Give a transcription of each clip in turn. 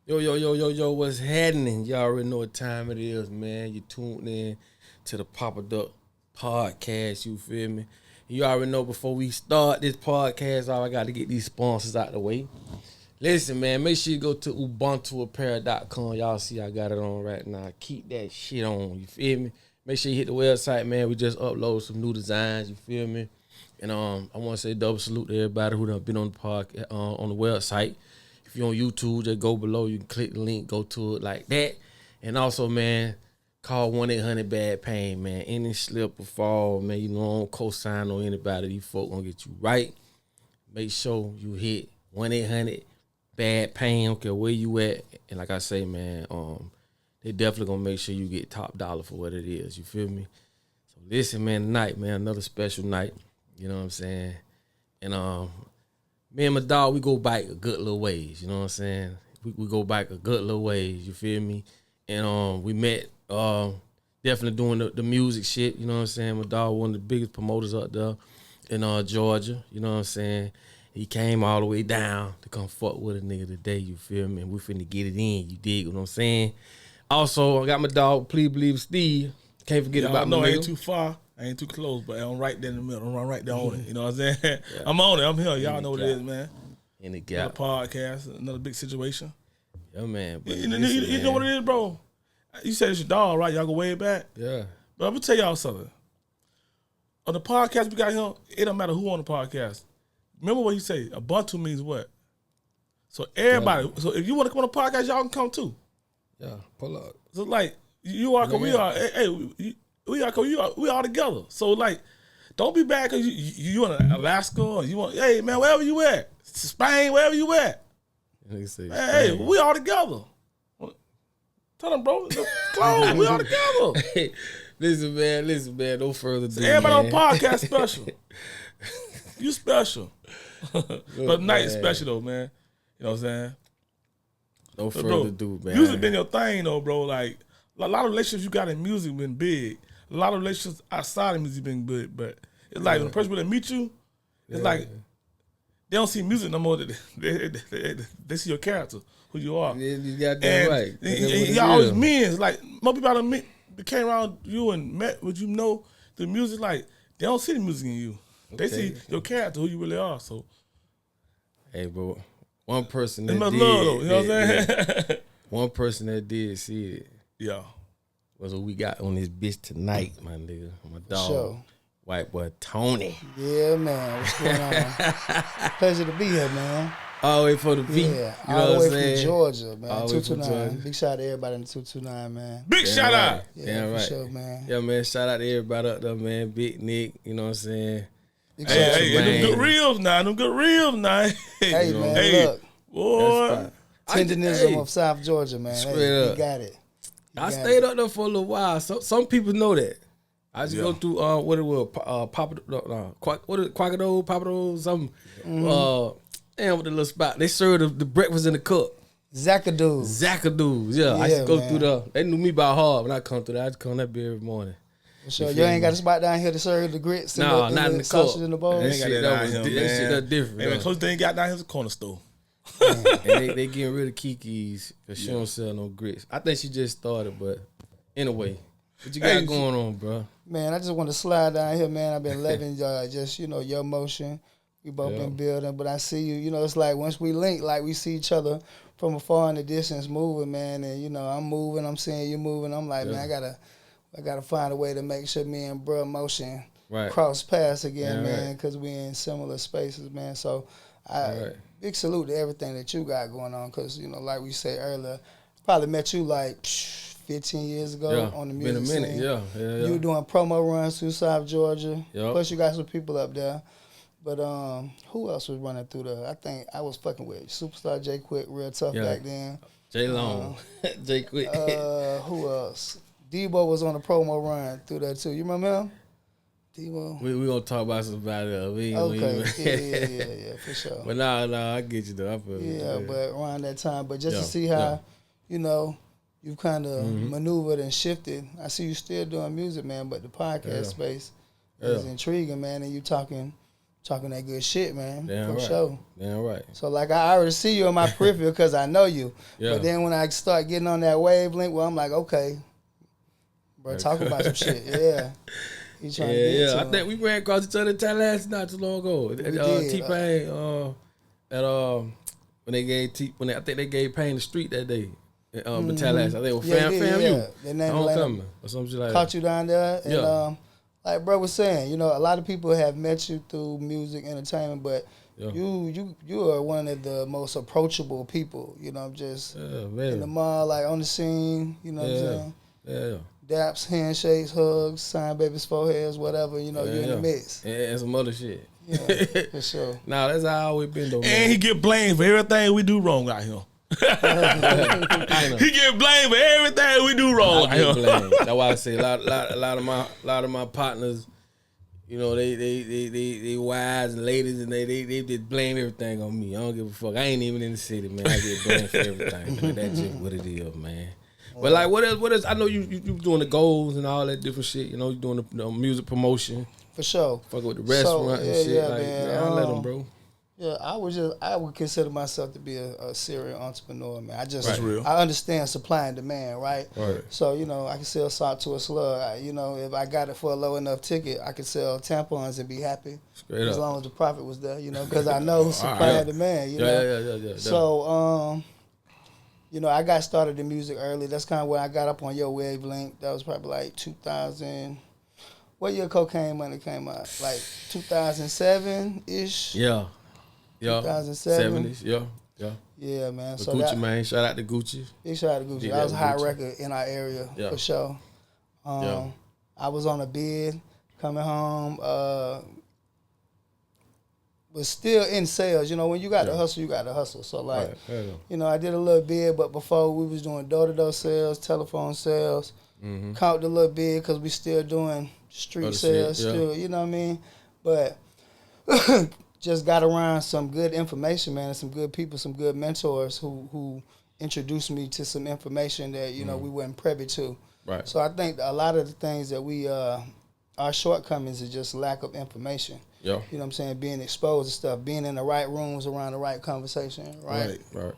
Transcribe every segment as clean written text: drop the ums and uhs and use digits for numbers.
Yo, what's happening? Y'all already know what time it is, man. You tuned in to the Pop-It Up podcast, you feel me? You already know before we start this podcast, I got to get these sponsors out the way. Listen, man, make sure you go to ubuntuapparel.com. Y'all see I got it on right now. Keep that shit on, you feel me? Make sure you hit the website, man. We just uploaded some new designs, you feel me? And I want to say double salute to everybody who done been on the podcast, on the website. If you're on YouTube, just go below. You can click the link, go to it like that. And also, man, call 1-800-BAD-PAIN, man. Any slip or fall, man, you know, don't co-sign on anybody. These folk gonna get you right. Make sure you hit 1-800-BAD-PAIN. Don't care where you at. And like I say, man, they definitely gonna make sure you get top dollar for what it is. You feel me? So listen, man, tonight, man, another special night. You know what I'm saying? And me and my dog, we go back a good little ways, you know what I'm saying? We go back a good little ways, you feel me? And we met definitely doing the music shit, you know what I'm saying? My dog, one of the biggest promoters up there in Georgia, you know what I'm saying? He came all the way down to come fuck with a nigga today, you feel me? And we finna get it in, you dig what I'm saying? Also, I got my dog, Please Believe Steve. Can't forget about my nigga. I ain't too far. I ain't too close, but I'm right there in the middle. I'm right there on it. You know what I'm saying? Yeah. I'm on it. I'm here. Y'all know what it is, man. In the gap. Another podcast, another big situation. Yeah, man. You know what it is, bro? You said it's your dog, right? Y'all go way back? Yeah. But I'm going to tell y'all something. On the podcast we got here, it don't matter who on the podcast. Remember what he said? Ubuntu means what? So everybody, so if you want to come on the podcast, y'all can come too. Yeah, pull up. So like, you are, we are, we all together. So like, don't be bad because you in Alaska or you want, hey man, wherever you at, Spain, wherever you at. Hey, we all together. Tell them, bro, close, we all together. Hey, listen, man, no further ado. Everybody on podcast special. You special. But night is special though, man. You know what I'm saying? No further ado, man. Music been your thing though, bro. Like a lot of relationships you got in music been big. A lot of relationships outside of music been good, but it's like when the person when they meet you, it's like they don't see music no more. They see your character, who you are. Yeah, you got that right. Y'all always means like most people that came around you and met what you know the music. Like they don't see the music in you. They see your character, who you really are. So, hey, bro, one person that love, did, though, you know what I'm saying? One person that did see it. Yeah. Was what we got on this bitch tonight, my nigga. My dog, sure. White boy Tony. Yeah, man. What's going on? Pleasure to be here, man. All the way for the V. Yeah, you all know the what I'm way saying? from Georgia, man. All the way from 229. Georgia. Big shout out to everybody in the 229, man. Big shout out. Yeah, Damn for right. sure, man. Yeah, man. Shout out to everybody up there, man. Big Nick, you know what I'm saying? Hey, them good reels now. Hey, man, hey, look. Boy. Tenderism of South Georgia, man. Straight up. You got it. I stayed up there for a little while. So some people know that. I just go through what it was, Quackado, Papado, something. Damn, with the little spot. They served the breakfast in the cup. Zackadoos. Yeah. I just go through there. They knew me by heart when I come through there. I just come that beer every morning. Sure, you ain't got a spot down here to serve the grits and not in the cup. sausage in the bowl? They ain't got that down here, that shit that different. Hey, man, close they ain't got down here is a corner store. And they getting rid of Kiki's because she don't sell no grits. I think she just started, but anyway, what you got going on, bro? Man, I just want to slide down here, man. I've been loving just, your motion. We both been building, but I see you, it's like once we link, like we see each other from afar in the distance moving, man, and, I'm moving, I'm seeing you moving. I'm like, man, I gotta find a way to make sure me and bro motion cross paths again, man, because we in similar spaces, man. So big salute to everything that you got going on, because, like we said earlier, probably met you like 15 years ago on the music been a minute, scene. Yeah. You were doing promo runs through South Georgia. Yep. Plus you got some people up there. But who else was running through there? I think I was fucking with Superstar J Quick, real tough back then. J Long, J Quick. Who else? Debo was on a promo run through there too. You remember him? Debo. We gonna talk about somebody else. Okay. Yeah, for sure. But nah, I get you though. But around that time. But just to see how, you've kind of maneuvered and shifted. I see you still doing music, man, but the podcast space is intriguing, man. And you talking, talking that good shit, man. Damn for right. sure. Damn right. So like I already see you in my peripheral because I know you. Yeah. But then when I start getting on that wavelength, well, I'm like, okay, bro, talk about some shit. Yeah. He trying to get to I think we ran across each other in Tallahassee not too long ago. did. T-Pain, when they gave I think they gave Pain the street that day. In Tallahassee. I think it was Yeah, Fam yeah. You. Their name Homecoming or something like that. caught you down there. And Yeah. like bro was saying, you know, a lot of people have met you through music, entertainment, but Yeah. you are one of the most approachable people. You know, just in the man. mall, like on the scene. You know what I'm saying? Yeah. Daps, handshakes, hugs, sign babies' foreheads, whatever. You know, you're in the midst. And some other shit. Yeah, for sure. Nah, that's how I always been though, man. And he get blamed for everything we do wrong out here. I know. He get blamed for everything we do wrong I get out here. blamed. That's why I say a lot of my partners, you know, they wives and ladies, and they just blame everything on me. I don't give a fuck. I ain't even in the city, man. I get blamed for everything. Man. That's just what it is, man. But like, what else? I know you doing the goals and all that different shit. You know, you doing the music promotion. For sure. Fuck with the restaurant and shit. Yeah, like, man. I let them, bro. Yeah, I would consider myself to be a serial entrepreneur, man. That's real. I understand supply and demand, right? Right. So, you know, I can sell salt to a slug. You know, if I got it for a low enough ticket, I could sell tampons and be happy. Straight as up. long as the profit was there, you know, because I know supply and demand, you know. Yeah. So, you know, I got started in music early. That's kind of where I got up on your wavelength. That was probably like 2000. What year Cocaine Money came out? Like 2007-ish? Yeah. 2007. 70s. Yeah. Yeah, man. The So Gucci that, man. Shout out to Gucci. big shout out to Gucci. Yeah, That was a hot Gucci. record in our area Yeah. for sure. Yeah. I was on a bid coming home. Was still in sales. You know, when you got to hustle, you got to hustle. So like, you know, I did a little bid, but before we was doing door-to-door sales, telephone sales, caught the little bid because we still doing street Other sales, shit, yeah. still, you know what I mean? But just got around some good information, man, and some good people, some good mentors who introduced me to some information that, you know, we weren't privy to. Right. So I think a lot of the things that we, our shortcomings is just lack of information. Yeah. You know what I'm saying? Being exposed to stuff, being in the right rooms around the right conversation, right? Right.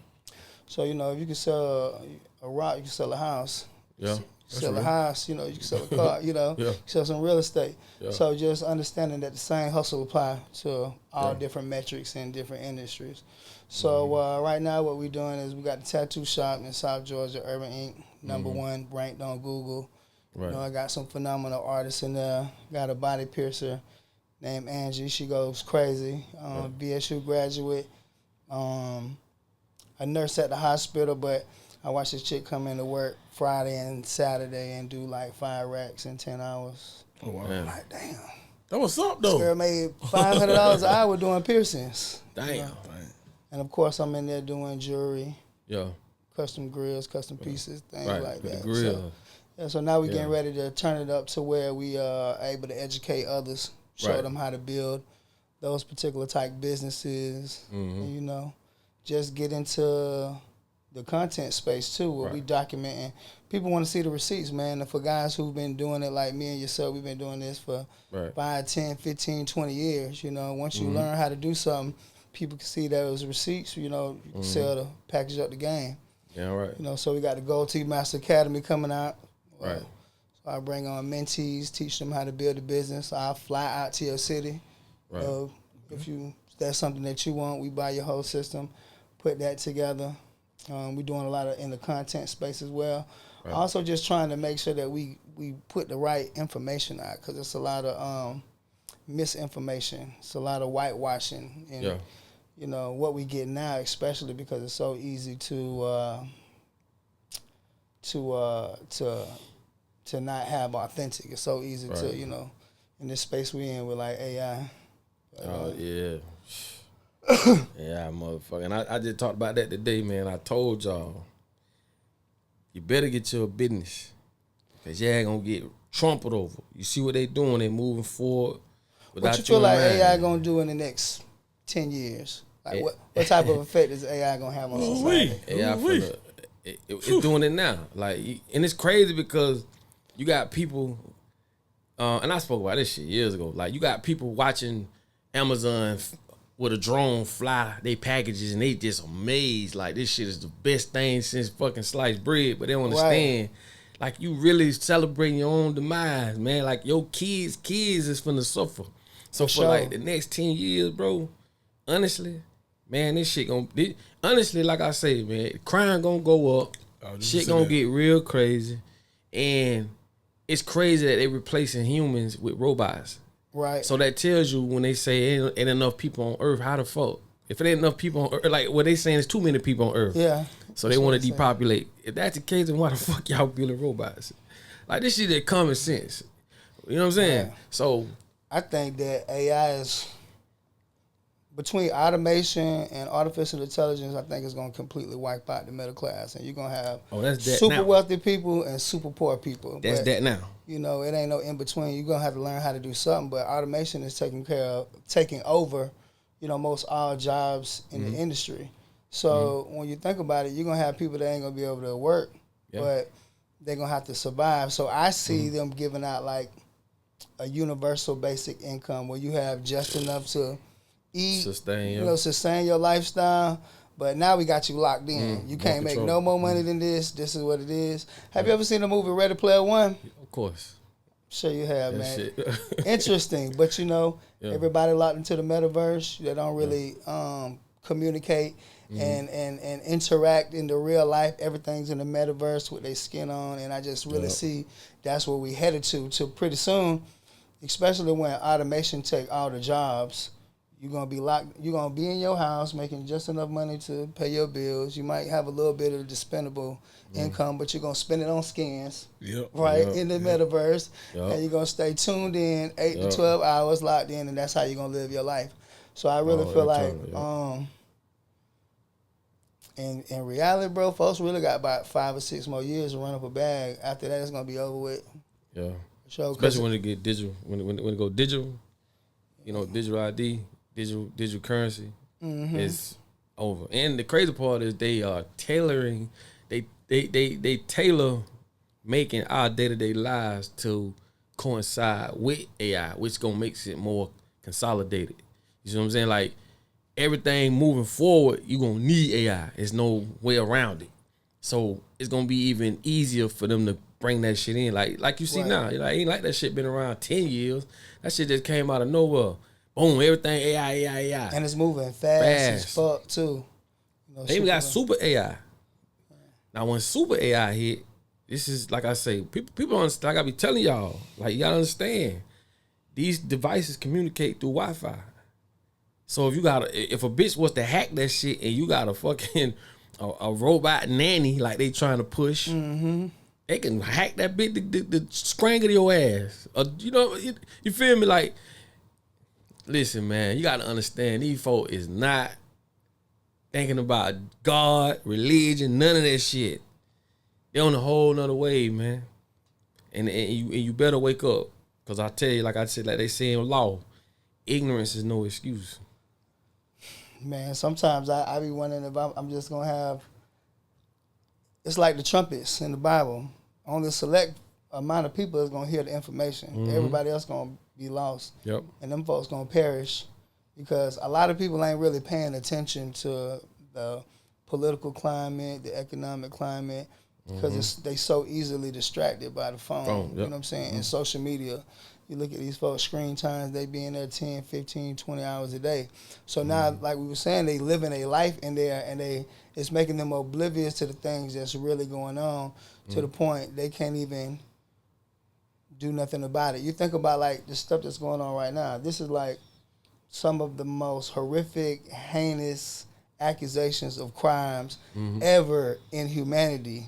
So, you know, if you can sell a rock, you can sell a house. Yeah. Sell a house, you know, you can sell a car, you know, Yeah. sell some real estate. Yeah. So just understanding that the same hustle apply to all different metrics in different industries. So right now what we're doing is we got the tattoo shop in South Georgia, Urban Ink, #1, ranked on Google. Right. You know, I got some phenomenal artists in there. Got a body piercer named Angie. She goes crazy. BSU graduate. A nurse at the hospital, but I watched this chick come into work Friday and Saturday and do like 5 racks in 10 hours. Oh, wow. I'm like, damn. That was up, This though. girl made $500 an hour doing piercings. Damn. And of course, I'm in there doing jewelry, Yeah. custom grills, custom pieces, things Right. like With that. the grill. So now we're Yeah. getting ready to turn it up to where we are able to educate others, show Right. them how to build those particular type businesses, and, you know, just get into the content space too, where we documenting. People want to see the receipts, man. And for guys who've been doing it like me and yourself, we've been doing this for 5, 10, 15, 20 years. You know, once you learn how to do something, people can see those receipts, you know, you can sell the package up the game. Yeah, right. You know, so we got the Gold Teeth Master Academy coming out. Right. So I bring on mentees, teach them how to build a business. I'll fly out to your city. Right. If that's something that you want, we buy your whole system, put that together. We're doing a lot of in the content space as well. Right. Also just trying to make sure that we put the right information out, because it's a lot of misinformation. It's a lot of whitewashing. And, you know, what we get now, especially because it's so easy to not have authentic. It's so easy to, you know, in this space we in with like AI. Oh, yeah. Yeah, motherfucker. And I just talked about that today, man. I told y'all, you better get your business, because you ain't going to get trampled over. You see what they doing? They moving forward. What you feel like AI going to do in the next 10 years? Like what type of effect is AI going to have on society? AI it's doing it now. Like, and it's crazy because you got people, and I spoke about this shit years ago. Like, you got people watching Amazon with a drone fly they packages and they just amazed like this shit is the best thing since fucking sliced bread, but they don't understand. Like you really celebrating your own demise, man. Like your kids is finna suffer. So for like the next 10 years, bro, honestly, man, this shit honestly, like I say, man, crime gonna go up. Shit gonna get real crazy. And it's crazy that they replacing humans with robots. Right. So that tells you when they say ain't enough people on Earth, how the fuck? If it ain't enough people on Earth, like what they saying is too many people on Earth. Yeah. So they want to depopulate. If that's the case, then why the fuck y'all building robots? Like this shit is common sense. You know what I'm saying? Yeah. So I think that AI is between automation and artificial intelligence. I think it's going to completely wipe out the middle class, and you're going to have super wealthy people and super poor people. That's that now. You know, it ain't no in between. You're gonna have to learn how to do something. But automation is taking over, you know, most all jobs in the industry. So when you think about it, you're gonna have people that ain't gonna be able to work, but they're gonna have to survive. So I see them giving out like a universal basic income where you have just enough to eat, sustain your lifestyle. But now we got you locked in. You can't make no more money than this. This is what it is. Have you ever seen the movie Ready Player One? Of course. Sure you have, man. Interesting. But you know, everybody locked into the metaverse. They don't really communicate and interact in the real life. Everything's in the metaverse with their skin on. And I just really see that's where we headed to pretty soon, especially when automation take all the jobs. You're gonna be locked. You're gonna be in your house making just enough money to pay your bills. You might have a little bit of dispensable income, but you're gonna spend it on skins, in the metaverse, and you're gonna stay tuned in 8 to 12 hours locked in, and that's how you're gonna live your life. So I really feel like, in reality, bro, folks really got about 5 or 6 more years to run up a bag. After that, it's gonna be over with. Yeah, especially when it get digital. When it go digital, you know, digital ID. Digital currency is over, and the crazy part is they are tailoring. They tailor making our day-to-day lives to coincide with AI, which gonna make it more consolidated. You see what I'm saying? Like everything moving forward, you gonna need AI. There's no way around it. So it's gonna be even easier for them to bring that shit in. Like you see now, like ain't like that shit been around 10 years. That shit just came out of nowhere. Boom, everything AI. And it's moving fast as fuck, too. You know, they even got super AI. Now, when super AI hit, this is, like I say, people understand, like I be telling y'all, like, you gotta understand, these devices communicate through Wi-Fi. So if a bitch was to hack that shit and you got a fucking, a robot nanny, like they trying to push, they can hack that bitch, the strangle your ass. You know, you feel me? Like, listen, man, you got to understand, these folk is not thinking about God, religion, none of that shit. They on a whole nother wave, man. And you better wake up. Because I tell you, like I said, like they say in law, ignorance is no excuse. Man, sometimes I be wondering if I'm just going to have, it's like the trumpets in the Bible. Only a select amount of people is going to hear the information. Everybody else going to be lost. Yep. And them folks gonna perish because a lot of people ain't really paying attention to the political climate, the economic climate, because they so easily distracted by the phone. You know what I'm saying? And social media. You look at these folks' screen times, they be in there 10, 15, 20 hours a day. So now, like we were saying, they living a life in there and it's making them oblivious to the things that's really going on to the point they can't even do nothing about it. You think about like the stuff that's going on right now. This is like some of the most horrific, heinous accusations of crimes ever in humanity,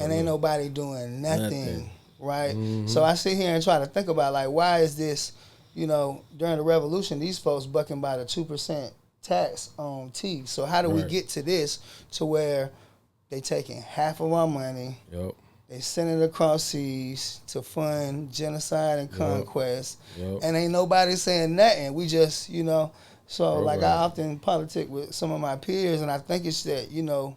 and ain't nobody doing nothing. Right? So I sit here and try to think about like, why is this? You know, during the revolution, these folks bucking by the 2% tax on tea. So how do we get to this to where they taking half of our money? Yep. They send it across seas to fund genocide and conquest. And ain't nobody saying nothing. We just, you know, so like I often politic with some of my peers, and I think it's that, you know,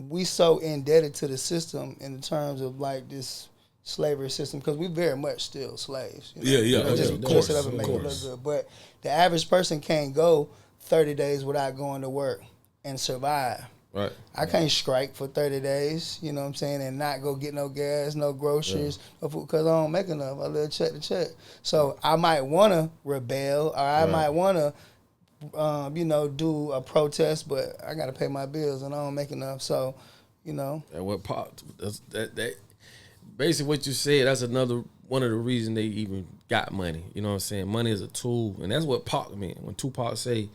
we so indebted to the system in terms of like this slavery system, because we very much still slaves. Of Twist it up and make it look good. But the average person can't go 30 days without going to work and survive. Right. I can't strike for 30 days, you know what I'm saying, and not go get no gas, no groceries, no food, because I don't make enough. I live check to check. So I might want to rebel, or I might want to, do a protest, but I got to pay my bills and I don't make enough. So, And what Pop, that basically what you said, that's another one of the reasons they even got money. You know what I'm saying? Money is a tool, and that's what Pac meant. When Tupac say,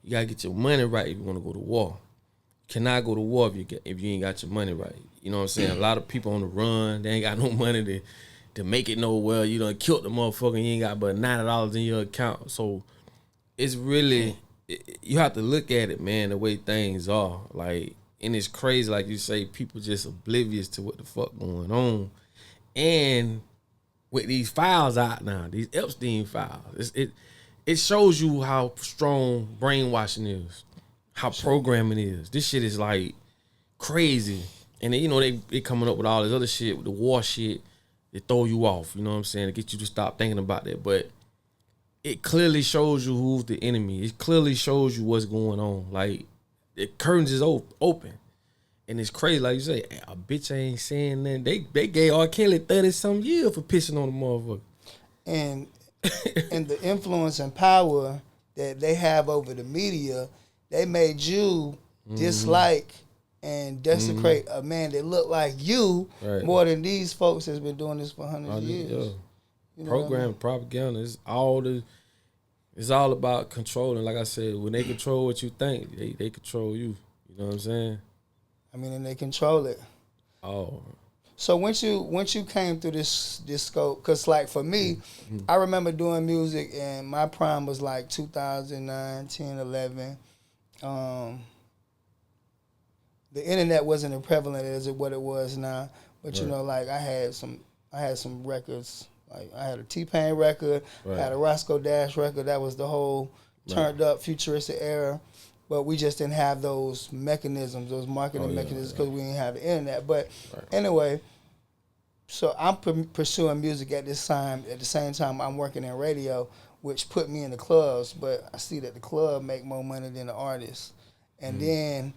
you got to get your money right if you want to go to war. Cannot go to war if you ain't got your money right. You know what I'm saying? A lot of people on the run, they ain't got no money to make it nowhere. You done killed the motherfucker and you ain't got but $90 in your account. So it's really, you have to look at it, man, the way things are. Like, and it's crazy, like you say, people just oblivious to what the fuck going on. And with these files out now, these Epstein files, it shows you how strong brainwashing is. How programming is. This shit is like crazy. And then, they coming up with all this other shit, with the war shit, they throw you off, you know what I'm saying, to get you to stop thinking about that. But it clearly shows you who's the enemy. It clearly shows you what's going on. Like, the curtains is open. And it's crazy, like you say, a bitch ain't saying nothing. They gave R. Kelly 30-some years for pissing on the motherfucker. And the influence and power that they have over the media, they made you dislike and desecrate a man that looked like you more than these folks that's been doing this for hundreds of years. Program, propaganda, it's all about controlling. Like I said, when they control what you think, they control you. You know what I'm saying? I mean, and they control it. Oh. So once you came through this scope, because like for me, I remember doing music and my prime was like 2009, 10, 11. The internet wasn't as prevalent as what it was now, but like I had some records. Like I had a T-Pain record, I had a Roscoe Dash record. That was the whole turned up futuristic era, but we just didn't have those mechanisms, those marketing mechanisms, because we didn't have the internet. But anyway, so I'm pursuing music at this time. At the same time, I'm working in radio, which put me in the clubs, but I see that the club make more money than the artist. And then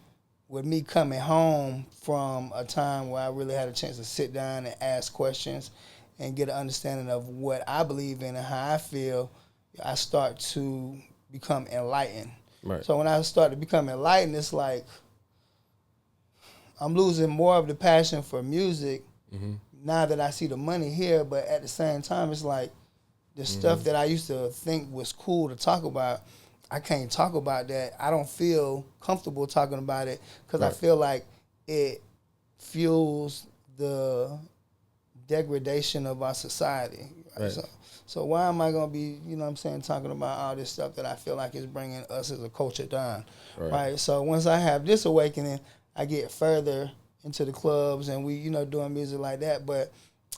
with me coming home from a time where I really had a chance to sit down and ask questions and get an understanding of what I believe in and how I feel, I start to become enlightened. Right. So when I start to become enlightened, it's like I'm losing more of the passion for music now that I see the money here, but at the same time, it's like the stuff that I used to think was cool to talk about, I can't talk about that. I don't feel comfortable talking about it because I feel like it fuels the degradation of our society. Right? So why am I going to be, talking about all this stuff that I feel like is bringing us as a culture down, right? So once I have this awakening, I get further into the clubs and we, doing music like that. But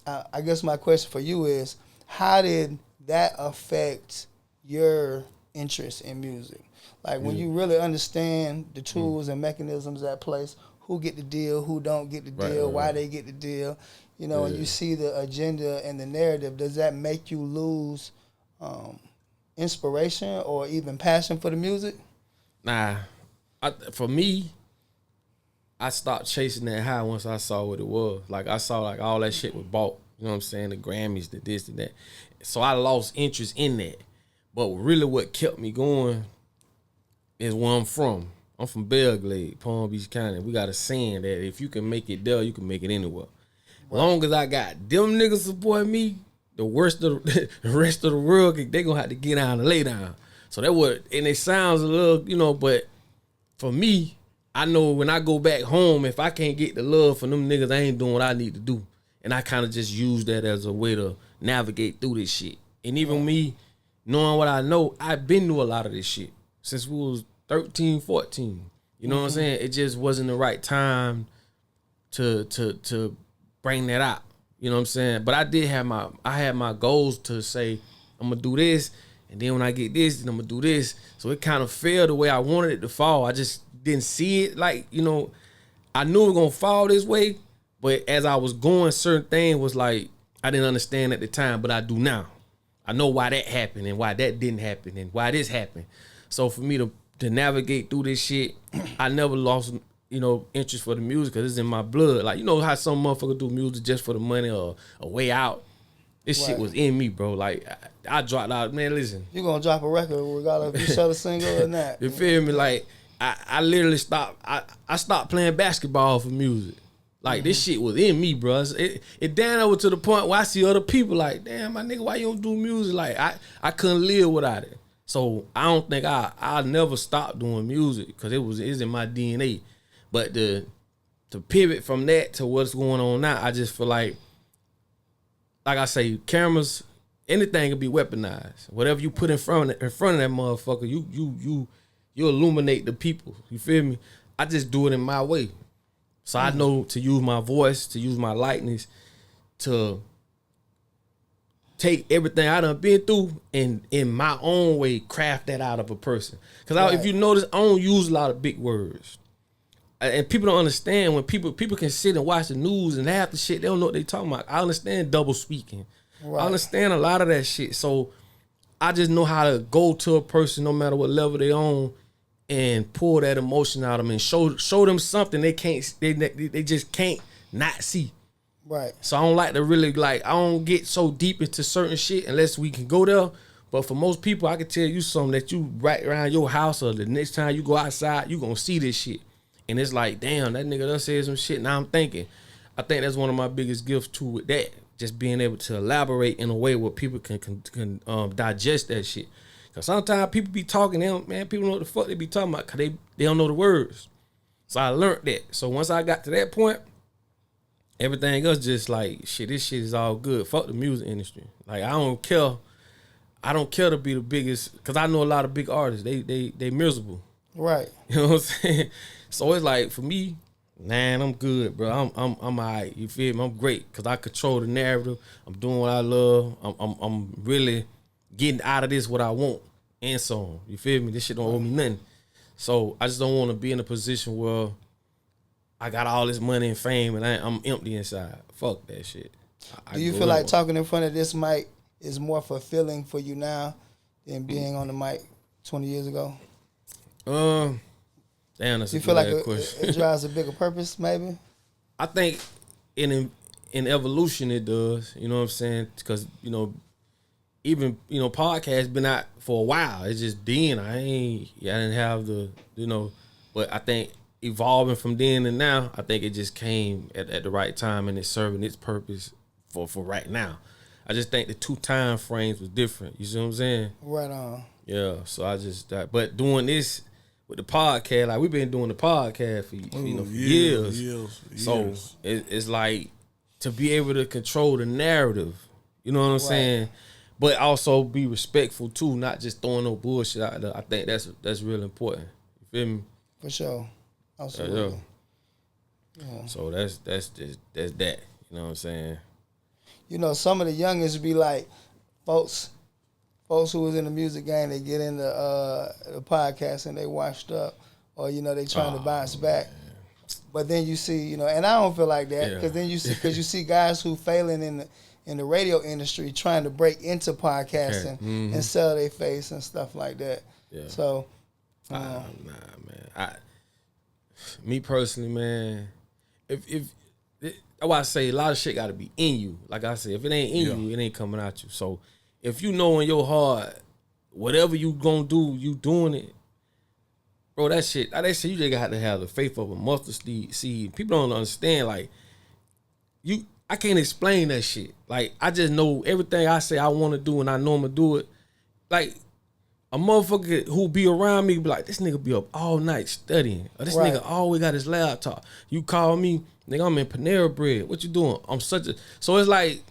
I guess my question for you is, how did that affect your interest in music? Like when you really understand the tools and mechanisms at place, who get the deal, who don't get the deal, why they get the deal, and you see the agenda and the narrative, does that make you lose inspiration or even passion for the music? Nah. For me, I stopped chasing that high once I saw what it was. Like I saw like all that shit was bought. You know what I'm saying? The Grammys, the this, and that. So I lost interest in that. But really what kept me going is where I'm from. I'm from Belglade, Palm Beach County. We got a saying that if you can make it there, you can make it anywhere. Long as I got them niggas support me, the rest of the world, they gonna have to get down and lay down. So that would, and it sounds a little, but for me, I know when I go back home, if I can't get the love from them niggas, I ain't doing what I need to do. And I kind of just use that as a way to navigate through this shit. And even me, knowing what I know, I've been through a lot of this shit since we was 13, 14. You know what I'm saying? It just wasn't the right time to bring that out. You know what I'm saying? But I had my goals to say, I'm gonna do this, and then when I get this, then I'm gonna do this. So it kind of fell the way I wanted it to fall. I just didn't see it like, I knew it was gonna fall this way, But as I was going, certain things was like I didn't understand at the time, but I do now. I know why that happened and why that didn't happen and why this happened. So for me to navigate through this shit, I never lost, interest for the music because it's in my blood. Like, you know how some motherfuckers do music just for the money or a way out? This shit was in me, bro. Like, I dropped out. Man, listen. You gonna drop a record regardless if you sell a single or not. You feel me? Like, I literally stopped. I stopped playing basketball for music. Like, this shit was in me, bro. It down over to the point where I see other people like, damn, my nigga, why you don't do music? Like, I couldn't live without it. So I don't think I'll never stop doing music because it's in my DNA. But to pivot from that to what's going on now, I just feel like I say, cameras, anything can be weaponized. Whatever you put in front of that motherfucker, you illuminate the people. You feel me? I just do it in my way. So I know to use my voice, to use my likeness, to take everything I done been through and in my own way craft that out of a person. Because if you notice, I don't use a lot of big words. And people don't understand when people can sit and watch the news and half the shit, they don't know what they talking about. I understand double speaking. Right. I understand a lot of that shit. So I just know how to go to a person no matter what level they on and pull that emotion out of them and show them something they just can't not see. Right. So I don't like to really I don't get so deep into certain shit unless we can go there. But for most people, I can tell you something that you right around your house or the next time you go outside, you gonna see this shit. And it's like, damn, that nigga done said some shit. Now I'm thinking. I think that's one of my biggest gifts too with that. Just being able to elaborate in a way where people can digest that shit. Cause sometimes people be talking, people don't know what the fuck they be talking about, cause they don't know the words. So I learned that. So once I got to that point, everything else just like shit. This shit is all good. Fuck the music industry. Like I don't care. I don't care to be the biggest, cause I know a lot of big artists. They miserable. Right. You know what I'm saying? So it's like for me, man, I'm good, bro. I'm alright. You feel me? I'm great, cause I control the narrative. I'm doing what I love. I'm really getting out of this what I want and so on. You feel me? This shit don't owe me nothing. So I just don't want to be in a position where I got all this money and fame and I'm empty inside. Fuck that shit. Do you feel like talking in front of this mic is more fulfilling for you now than being on the mic 20 years ago? Damn, that's you a feel like question. it drives a bigger purpose, maybe? I think in evolution it does. You know what I'm saying? Because even podcasts been out for a while. It's just then I didn't have the but I think evolving from then and now, I think it just came at the right time and it's serving its purpose for right now. I just think the two time frames was different. You see what I'm saying? Right on. Yeah. So I just but doing this with the podcast, like we've been doing the podcast for years. So it's like to be able to control the narrative. You know what I'm saying? But also be respectful too, not just throwing no bullshit out there. I think that's real important. You feel me? For sure. Absolutely. Yeah. So that's that. You know what I'm saying? Some of the youngest be like folks who was in the music game, they get into the podcast and they washed up, or they trying to bounce back. Man. But then you see, and I don't feel like that because then you see guys who failing in the radio industry trying to break into podcasting and sell their face and stuff like that. Yeah. So, nah, man. Me personally, man, if that's why I say a lot of shit got to be in you. Like I said, if it ain't in you, it ain't coming out you. So if you know in your heart, whatever you gonna do, you doing it, bro. That shit, like they say, you just got to have the faith of a mustard seed. People don't understand, like I can't explain that shit. Like I just know everything I say I want to do and I know I'm gonna do it. Like a motherfucker who be around me be like, this nigga be up all night studying. Or this nigga always got his laptop. You call me, nigga, I'm in Panera Bread. What you doing? So it's like,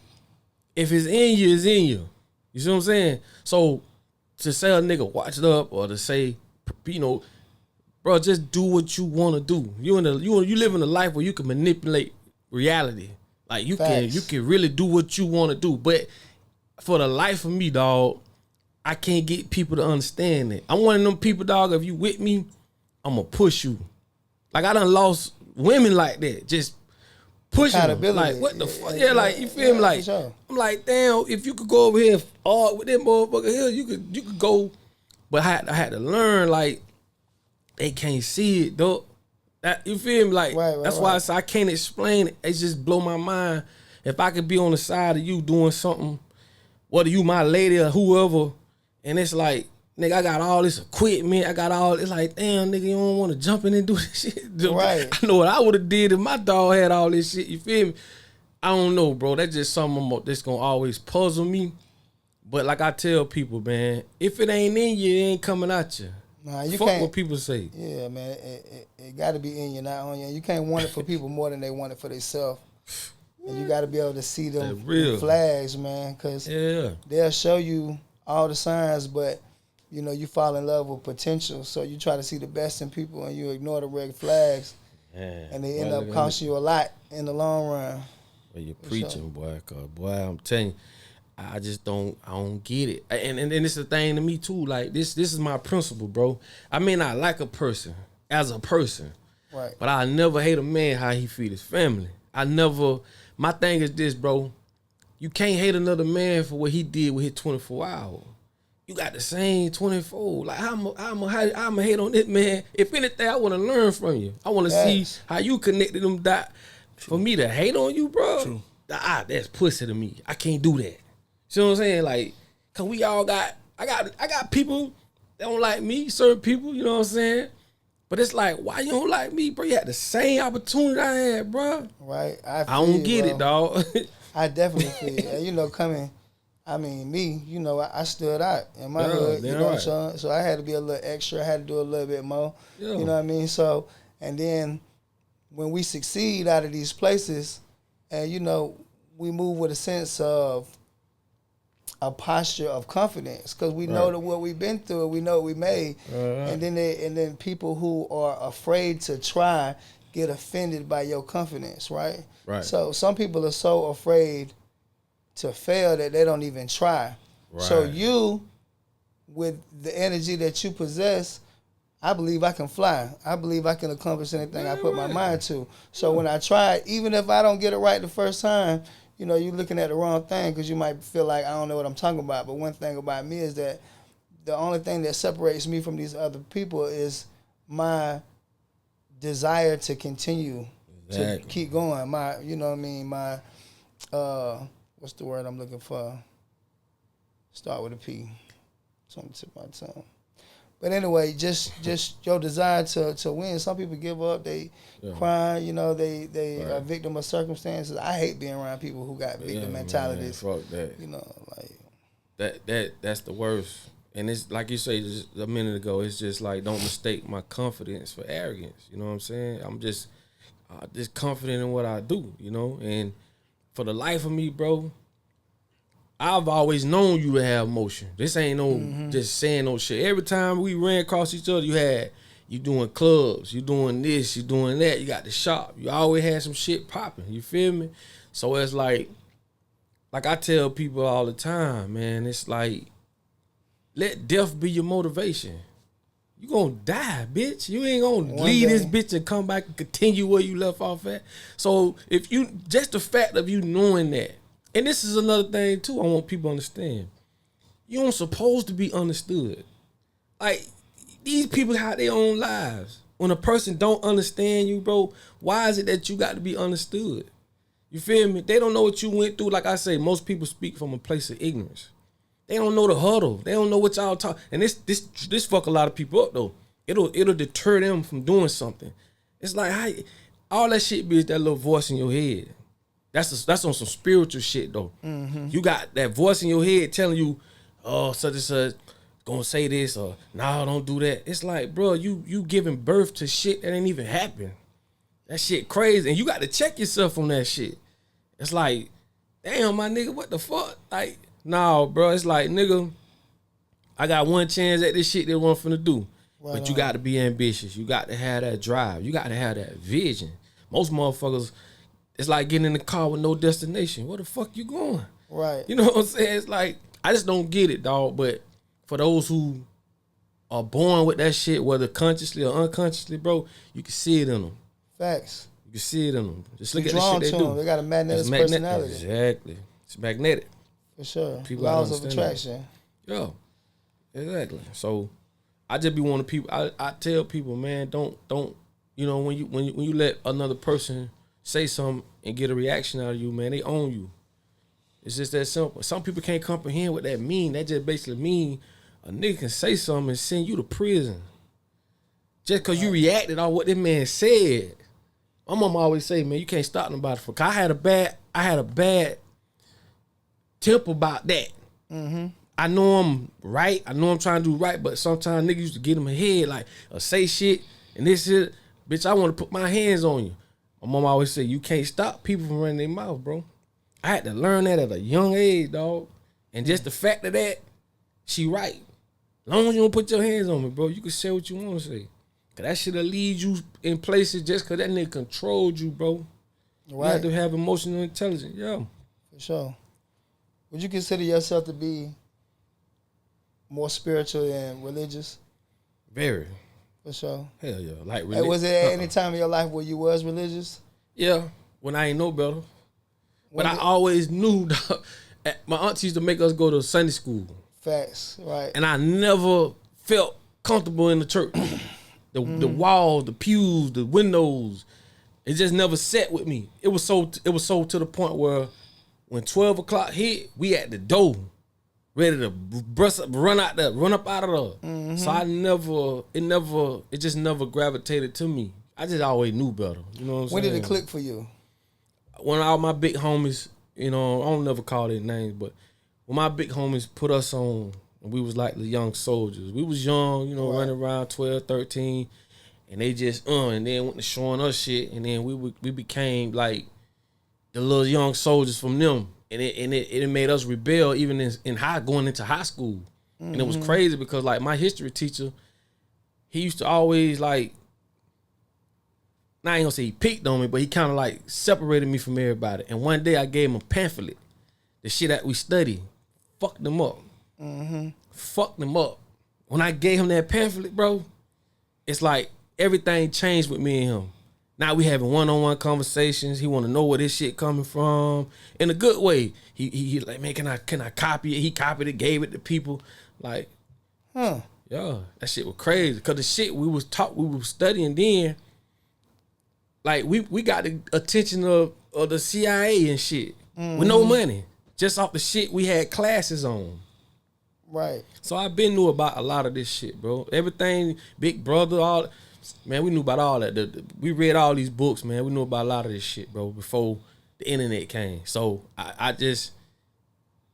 if it's in you, it's in you. You see what I'm saying? So to say a nigga watch it up or to say, bro, just do what you want to do. You live in a life where you can manipulate reality. Like you can really do what you want to do. But for the life of me, dog, I can't get people to understand that. I'm one of them people, dog, if you with me, I'm going to push you. Like I done lost women like that. Just pushing them. Accountability. Like, what the fuck? Yeah, like, you feel me? Like, sure. I'm like, damn, if you could go over here with that motherfucker here, you could go. But I had to learn, like, they can't see it, though. That, you feel me? Like, that's why I say I can't explain it. It just blow my mind. If I could be on the side of you doing something, whether you my lady or whoever, and it's like, nigga, I got all this equipment. I got all. It's like, damn, nigga, you don't want to jump in and do this shit. Right. I know what I would have did if my dog had all this shit. You feel me? I don't know, bro. That's just something that's gonna always puzzle me. But like I tell people, man, if it ain't in you, it ain't coming at you. Nah, you Fuck can't. what people say. Yeah, man, it got to be in you, not on you. You can't want it for people more than they want it for themselves. And you got to be able to see them flags, man, because they'll show you all the signs, but you know you fall in love with potential. So you try to see the best in people, and you ignore the red flags, and they end up costing you a lot in the long run. Well, you're preaching, boy. Cause boy, I'm telling you, I don't get it. And it's the thing to me too. Like this is my principle, bro. I may not like a person as a person, right? But I never hate a man how he feed his family. My thing is this, bro. You can't hate another man for what he did with his 24 hours. You got the same 24. Like I'm a hate on this man. If anything, I want to learn from you. I want to see how you connected them dots. For me to hate on you, bro, that's pussy to me. I can't do that. See what I'm saying? Like, cause we all got, I got people that don't like me, certain people, you know what I'm saying? But it's like, why you don't like me, bro? You had the same opportunity I had, bro. Right. I don't get it, dog. I definitely feel it. And, you know, me, you know, I stood out in my hood, you know, so I had to be a little extra. I had to do a little bit more, you know what I mean? So, and then when we succeed out of these places, and, you know, we move with a sense of a posture of confidence, because we know that what we've been through, we know what we made, and then people who are afraid to try get offended by your confidence, right? Right. So some people are so afraid to fail that they don't even try. Right. So you, with the energy that you possess, I believe I can fly. I believe I can accomplish anything I put my mind to. So when I try, even if I don't get it right the first time, you know, you're looking at the wrong thing because you might feel like I don't know what I'm talking about. But one thing about me is that the only thing that separates me from these other people is my desire to continue to keep going. My, you know what I mean? My, what's the word I'm looking for? Start with a P. It's on the tip of my tongue. But anyway, just your desire to win. Some people give up. They cry. You know, they are victim of circumstances. I hate being around people who got victim mentalities. Man, fuck that. You know, like that's the worst. And it's like you say just a minute ago. It's just like, don't mistake my confidence for arrogance. You know what I'm saying? I'm just confident in what I do. You know, and for the life of me, bro, I've always known you to have motion. This ain't no just saying no shit. Every time we ran across each other, you doing clubs, you doing this, you doing that, you got the shop. You always had some shit popping. You feel me? So it's like I tell people all the time, man, it's like, let death be your motivation. You gonna die, bitch. You ain't gonna leave this bitch and come back and continue where you left off at. So if you, just the fact of you knowing that, and this is another thing too I want people to understand. You don't supposed to be understood. Like, these people have their own lives. When a person don't understand you, bro, why is it that you got to be understood? You feel me? They don't know what you went through. Like I say, most people speak from a place of ignorance. They don't know the huddle. They don't know what y'all talk. And this fuck a lot of people up though. It'll deter them from doing something. It's like, all that shit be is that little voice in your head. That's on some spiritual shit though. You got that voice in your head telling you, oh, such and such gonna say this, or no, don't do that. It's like, bro, you giving birth to shit that ain't even happened. That shit crazy, and you got to check yourself on that shit. It's like, damn, my nigga, what the fuck? Like, no, bro, it's like, nigga, I got one chance at this shit that I'm finna do. Right, but you got to be ambitious. You got to have that drive. You got to have that vision. Most motherfuckers, it's like getting in the car with no destination. Where the fuck you going? Right. You know what I'm saying? It's like, I just don't get it, dog. But for those who are born with that shit, whether consciously or unconsciously, bro, you can see it in them. Facts. You can see it in them. Just look at the drawn shit to they them. do. They got a magnetic personality. Exactly. It's magnetic. For sure. People Laws of understand that. attraction. Yeah. Exactly. So I just be wanting people. I tell people, man, don't. You know, when you let another person say something and get a reaction out of you, man, they own you. It's just that simple. Some people can't comprehend what that mean. That just basically mean a nigga can say something and send you to prison just because you reacted on what this man said. My mom always say, man, you can't stop nobody for. Cause I had a bad temper about that. Mm-hmm. I know I'm right. I know I'm trying to do right, but sometimes niggas used to get in my head like or say shit and this shit. Bitch, I want to put my hands on you. My mom always say, you can't stop people from running their mouth, bro. I had to learn that at a young age, dog. And just the fact of that, she right. As long as you don't put your hands on me, bro, you can say what you want to say. Cause that shit'll lead you in places just cause that nigga controlled you, bro. Right. You have to have emotional intelligence, yeah. For sure. Would you consider yourself to be more spiritual and religious? Very. For sure. Hell yeah. Like religious. Was there any time in your life where you was religious? Yeah, when I ain't know better. But I always knew, my auntie used to make us go to Sunday school. Facts, right. And I never felt comfortable in the church. The walls, the pews, the windows, it just never sat with me. It was so to the point where when 12 o'clock hit, we at the door, ready to run up out of there. Mm-hmm. So it just never gravitated to me. I just always knew better. You know what I'm saying? When did it click for you? When all my big homies, you know, I don't never call their names, but when my big homies put us on, and we was like the young soldiers. We was young, you know, running around 12, 13, and they just, and then went to showing us shit, and then we became like the little young soldiers from them, and it made us rebel even in going into high school. Mm-hmm. And it was crazy because like my history teacher, he used to always like, I ain't gonna say he picked on me, but he kind of like separated me from everybody. And one day I gave him a pamphlet, the shit that we study, fucked them up. Mm-hmm. Fucked them up. When I gave him that pamphlet, bro, it's like everything changed with me and him. Now we having one-on-one conversations. He want to know where this shit coming from in a good way. He like, man, can I copy it? He copied it, gave it to people. Like, yeah, that shit was crazy. Cause the shit we was studying then. Like we got the attention of the CIA and shit with no money, just off the shit we had classes on. Right. So I been knew about a lot of this shit, bro. Everything, Big Brother, man, we knew about all that. We read all these books, man. We knew about a lot of this shit, bro, before the internet came. So I just,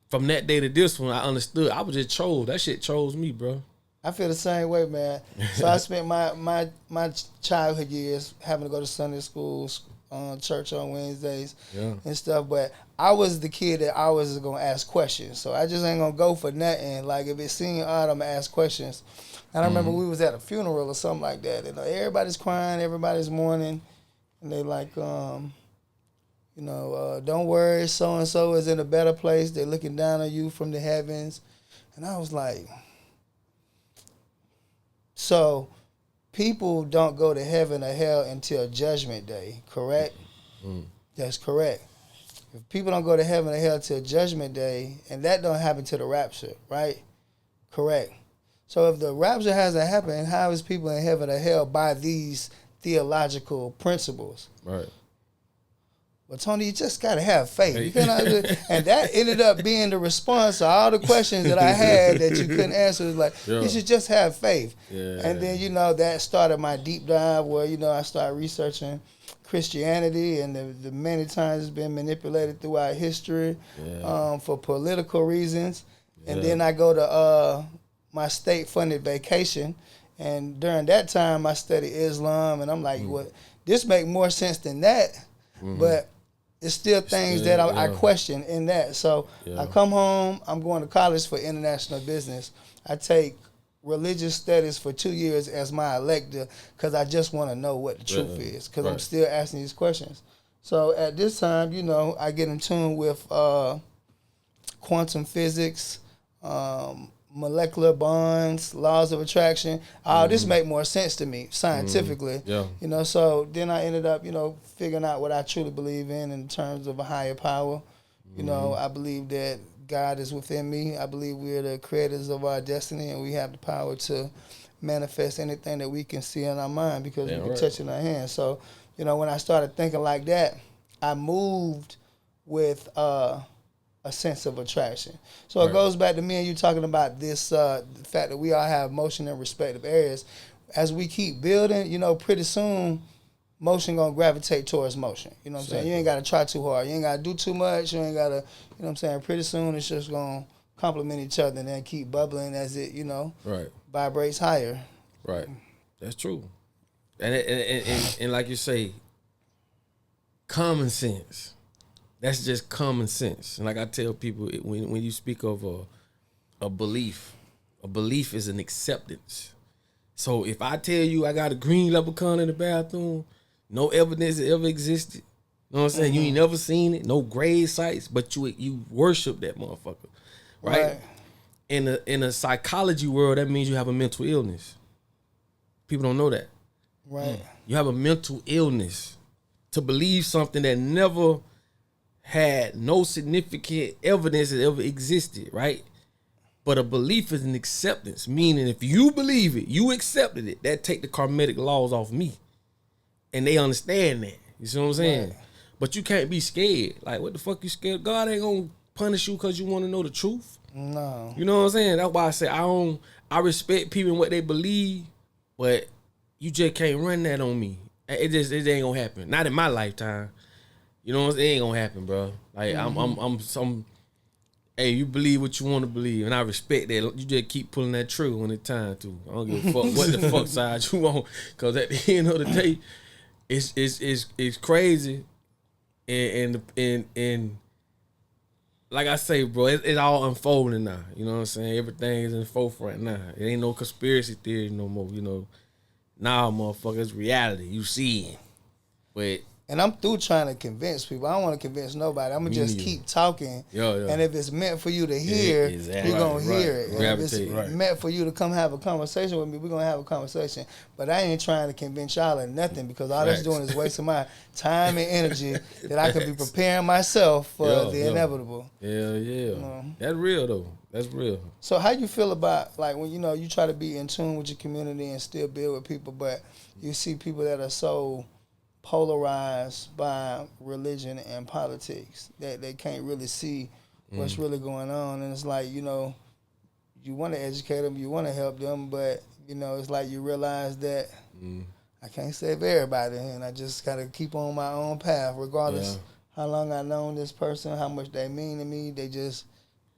from that day to this one, I understood. I was just chose. That shit chose me, bro. I feel the same way, man. So I spent my childhood years having to go to Sunday school, church on Wednesdays and stuff. But I was the kid that always was going to ask questions. So I just ain't going to go for nothing. Like if it seemed odd, I'm going to ask questions. And I remember we was at a funeral or something like that. And everybody's crying, everybody's mourning. And they like, don't worry, so-and-so is in a better place. They're looking down on you from the heavens. And I was like... So, people don't go to heaven or hell until Judgment Day, correct? That's correct. If people don't go to heaven or hell till Judgment Day, and that don't happen till the rapture, right? Correct. So, if the rapture hasn't happened, how is people in heaven or hell by these theological principles? Right. But Tony, you just gotta have faith. You cannot, and that ended up being the response to all the questions that I had that you couldn't answer. It was like, you should just have faith. Yeah. And then, that started my deep dive where, I started researching Christianity and the many times it's been manipulated throughout history for political reasons. Yeah. And then I go to my state-funded vacation. And during that time, I studied Islam. And I'm like, well, this make more sense than that. Mm-hmm. But it's still things that I question in that. So I come home, I'm going to college for international business. I take religious studies for 2 years as my elective because I just want to know what the truth is because I'm still asking these questions. So at this time, I get in tune with quantum physics, molecular bonds, laws of attraction. All this make more sense to me scientifically. Yeah. You know, so then I ended up, figuring out what I truly believe in terms of a higher power. You know, I believe that God is within me. I believe we're the creators of our destiny, and we have the power to manifest anything that we can see in our mind because we can touch it in our hands. So, when I started thinking like that, I moved with a sense of attraction. So it goes back to me and you talking about this, the fact that we all have motion in respective areas. As we keep building, pretty soon, motion gonna gravitate towards motion. You know what I'm saying? You ain't gotta try too hard. You ain't gotta do too much. You ain't gotta, Pretty soon it's just gonna complement each other and then keep bubbling as it, vibrates higher. Right. That's true. And like you say, common sense. That's just common sense. And like I tell people, when you speak of a belief is an acceptance. So if I tell you I got a green leprechaun in the bathroom, no evidence it ever existed. You know what I'm saying? You ain't never seen it, no grave sites, but you worship that motherfucker. Right? In a psychology world, that means you have a mental illness. People don't know that. Right. You have a mental illness to believe something that never had no significant evidence that ever existed, right? But a belief is an acceptance, meaning if you believe it, you accepted it, that take the karmatic laws off me. And they understand that. You see what I'm saying? Right. But you can't be scared. Like, what the fuck you scared? God ain't gonna punish you because you want to know the truth. No. You know what I'm saying? That's why I say I respect people and what they believe, but you just can't run that on me. It ain't gonna happen. Not in my lifetime. You know what I'm saying? It ain't gonna happen, bro. Like I'm some. Hey, you believe what you want to believe, and I respect that. You just keep pulling that trigger when it's time to. I don't give a fuck what the fuck side you want, because at the end of the day, it's crazy, and like I say, bro, it's all unfolding now. You know what I'm saying? Everything is in the forefront now. It ain't no conspiracy theory no more. Now, motherfucker, it's reality. You see it, but. And I'm through trying to convince people. I don't want to convince nobody. I'm going to just keep talking. Yeah. And if it's meant for you to hear, you're going to hear it. And if it's meant for you to come have a conversation with me, we're going to have a conversation. But I ain't trying to convince y'all or nothing, because all that's doing is wasting my time and energy that I could be preparing myself for the inevitable. Yeah. That's real, though. That's real. So how you feel about, like, when, you try to be in tune with your community and still build with people, but you see people that are so polarized by religion and politics that they can't really see what's really going on, and it's like, you want to educate them, you want to help them, but it's like you realize that I can't save everybody, and I just gotta keep on my own path regardless how long I known this person, how much they mean to me. They just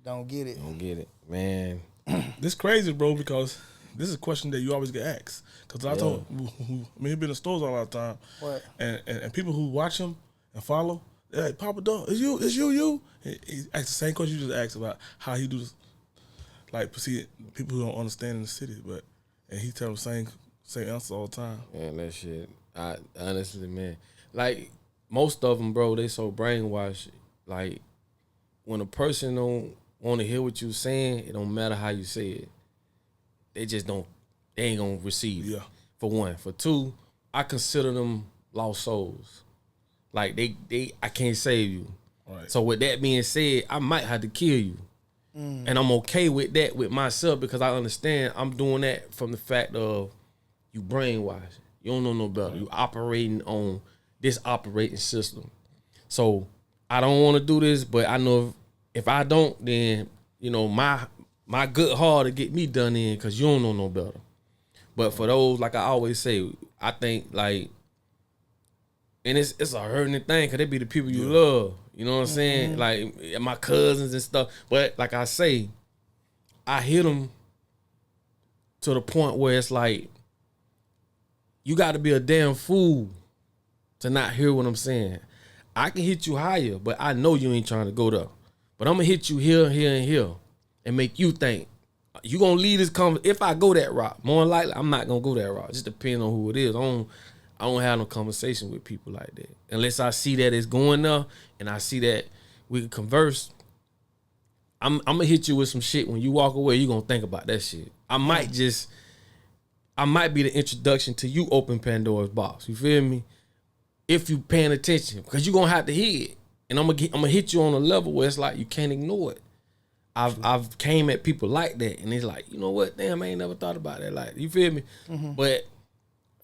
don't get it. Man. This crazy, bro, because this is a question that you always get asked. Because I told, he's been in stores all the time. What? And people who watch him and follow, they're like, Papa Dog, is you? He asks the same question you just asked about how he do this. Like, see, people who don't understand in the city, and he tell them the same answer all the time. Man, that shit, honestly, man. Like, most of them, bro, they so brainwashed. Like, when a person don't want to hear what you saying, it don't matter how you say it. They just don't. They ain't gonna receive. Yeah. For one, for two, I consider them lost souls. Like I can't save you. Right. So with that being said, I might have to kill you, and I'm okay with that with myself, because I understand I'm doing that from the fact of you brainwashed. You don't know no better. You operating on this operating system. So I don't want to do this, but I know if I don't, then my good heart to get me done in, because you don't know no better. But for those, like I always say, I think, like, and it's a hurting thing, because they be the people you love. You know what I'm saying? Like, my cousins and stuff. But like I say, I hit them to the point where it's like, you got to be a damn fool to not hear what I'm saying. I can hit you higher, but I know you ain't trying to go there. But I'm going to hit you here, here, and here, and make you think. You gonna leave this conversation. If I go that route, more than likely I'm not gonna go that route. It just depends on who it is. I don't have no conversation with people like that unless I see that it's going there and I see that we can converse. I'm gonna hit you with some shit. When you walk away, you gonna think about that shit. I might be the introduction to you open Pandora's box. You feel me? If you paying attention, because you gonna have to hear it, and I'm gonna hit you on a level where it's like you can't ignore it. I've came at people like that, and it's like, you know what? Damn, I ain't never thought about that. Like, you feel me? But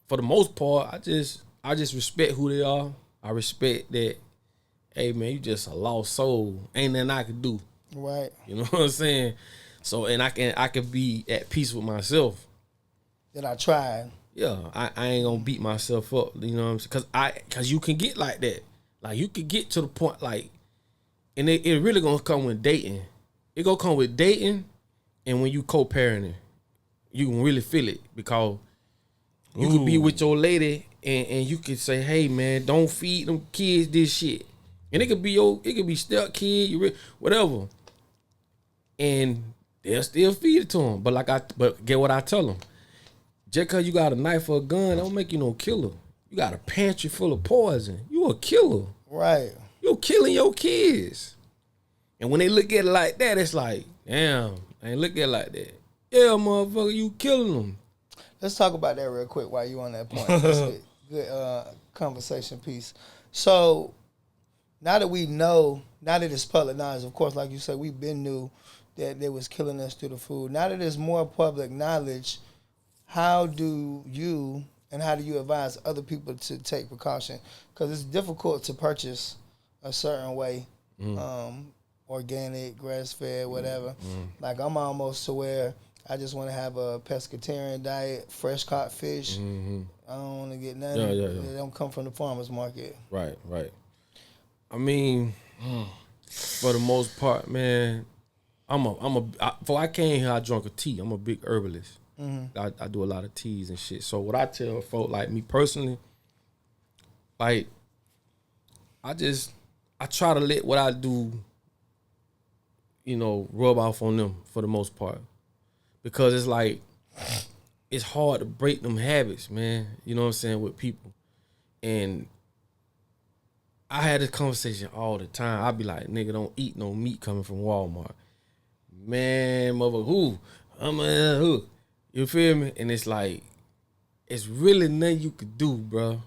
for the most part, I just respect who they are. I respect that. Hey man, you just a lost soul. Ain't nothing I can do. Right. You know what I'm saying? So, and I can be at peace with myself. That I tried. Yeah, I ain't gonna beat myself up. You know what I'm saying? Cause you can get like that. Like you can get to the point like, and it really gonna come with dating. It gonna come with dating, and when you co-parenting, you can really feel it because you could be with your lady and you could say, hey man, don't feed them kids this shit. And it could be step kid, whatever. And they'll still feed it to them. But get what I tell them. Just cause you got a knife or a gun, don't make you no killer. You got a pantry full of poison. You a killer. Right. You killing your kids. And when they look at it like that, it's like, damn, I ain't look at it like that. Yeah, motherfucker, you killing them. Let's talk about that real quick while you on that point. That's a good conversation piece. So now that we know, now that it's public knowledge, of course, like you said, we've been knew that they was killing us through the food. Now that there's more public knowledge, how do you advise other people to take precaution? Because it's difficult to purchase a certain way, organic, grass-fed, whatever. Like I'm almost to where I just want to have a pescatarian diet, fresh caught fish. I don't want to get nothing that don't come from the farmer's market. Right. I mean, for the most part, man, before I came here, I drank a tea. I'm a big herbalist. I do a lot of teas and shit. So what I tell folk, like me personally, like I try to let what I do, you know, rub off on them for the most part. Because it's like, it's hard to break them habits, man. You know what I'm saying, with people. And I had this conversation all the time. I'd be like, nigga, don't eat no meat coming from Walmart. Man, motherfucker, who? You feel me? And it's like, it's really nothing you could do, bro.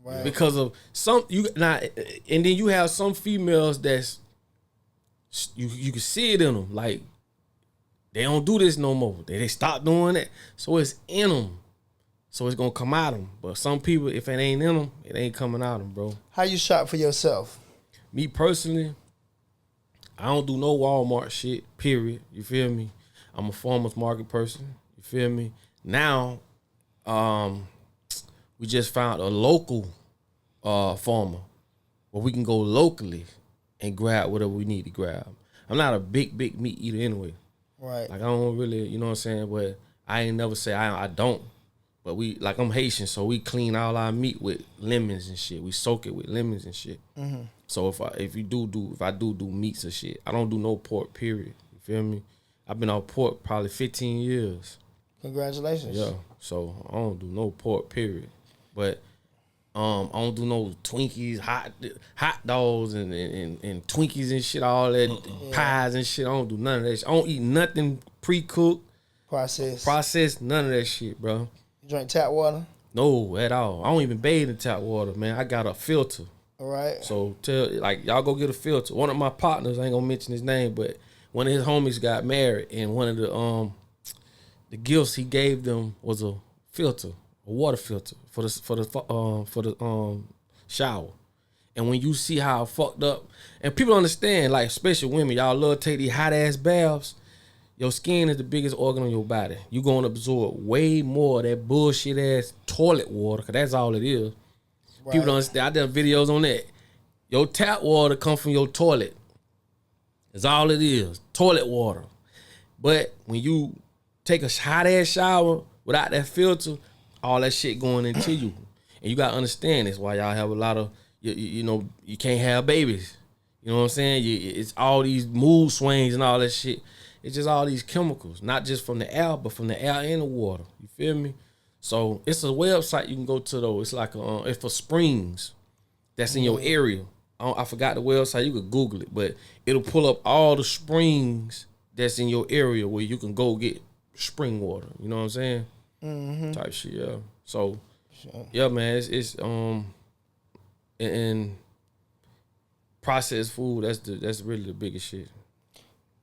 Right. Because of and then you have some females that's, you can see it in them. Like, they don't do this no more. They stop doing it. So it's in them. So it's going to come out of them. But some people, if it ain't in them, it ain't coming out of them, bro. How you shop for yourself? Me personally, I don't do no Walmart shit, period. You feel me? I'm a farmer's market person. You feel me? Now, we just found a local farmer where we can go locally and grab whatever we need to grab. I'm not a big meat eater anyway. Right. Like, I don't really, you know what I'm saying? But I ain't never say I don't. But I'm Haitian, so we clean all our meat with lemons and shit. We soak it with lemons and shit. So if I do meats and shit, I don't do no pork, period. You feel me? I've been on pork probably 15 years. Congratulations. Yeah. So I don't do no pork, period. But I don't do no Twinkies, hot dogs and Twinkies and shit, all that pies and shit. I don't do none of that shit. I don't eat nothing pre-cooked, processed, none of that shit, bro. You drink tap water? No, at all. I don't even bathe in tap water, man. I got a filter. All right. So y'all go get a filter. One of my partners, I ain't gonna mention his name, but one of his homies got married, and one of the gifts he gave them was a filter, a water filter for the shower. And when you see how fucked up, and people understand, like especially women, y'all love to take these hot ass baths. Your skin is the biggest organ on your body. You're gonna absorb way more of that bullshit ass toilet water, cause that's all it is. Right. People don't understand. I done videos on that. Your tap water come from your toilet. That's all it is. Toilet water. But when you take a hot ass shower without that filter, all that shit going into you. And you gotta understand this, why y'all have a lot of, you know, you can't have babies. You know what I'm saying? It's all these mood swings and all that shit. It's just all these chemicals, not just from the air, but from the air and the water. You feel me? So it's a website you can go to though. It's like it's for springs that's in your area. I forgot the website. You could Google it, but it'll pull up all the springs that's in your area where you can go get spring water. You know what I'm saying? Mm-hmm. Type shit, yeah. So, Sure. yeah, man, it's and processed food. That's really the biggest shit.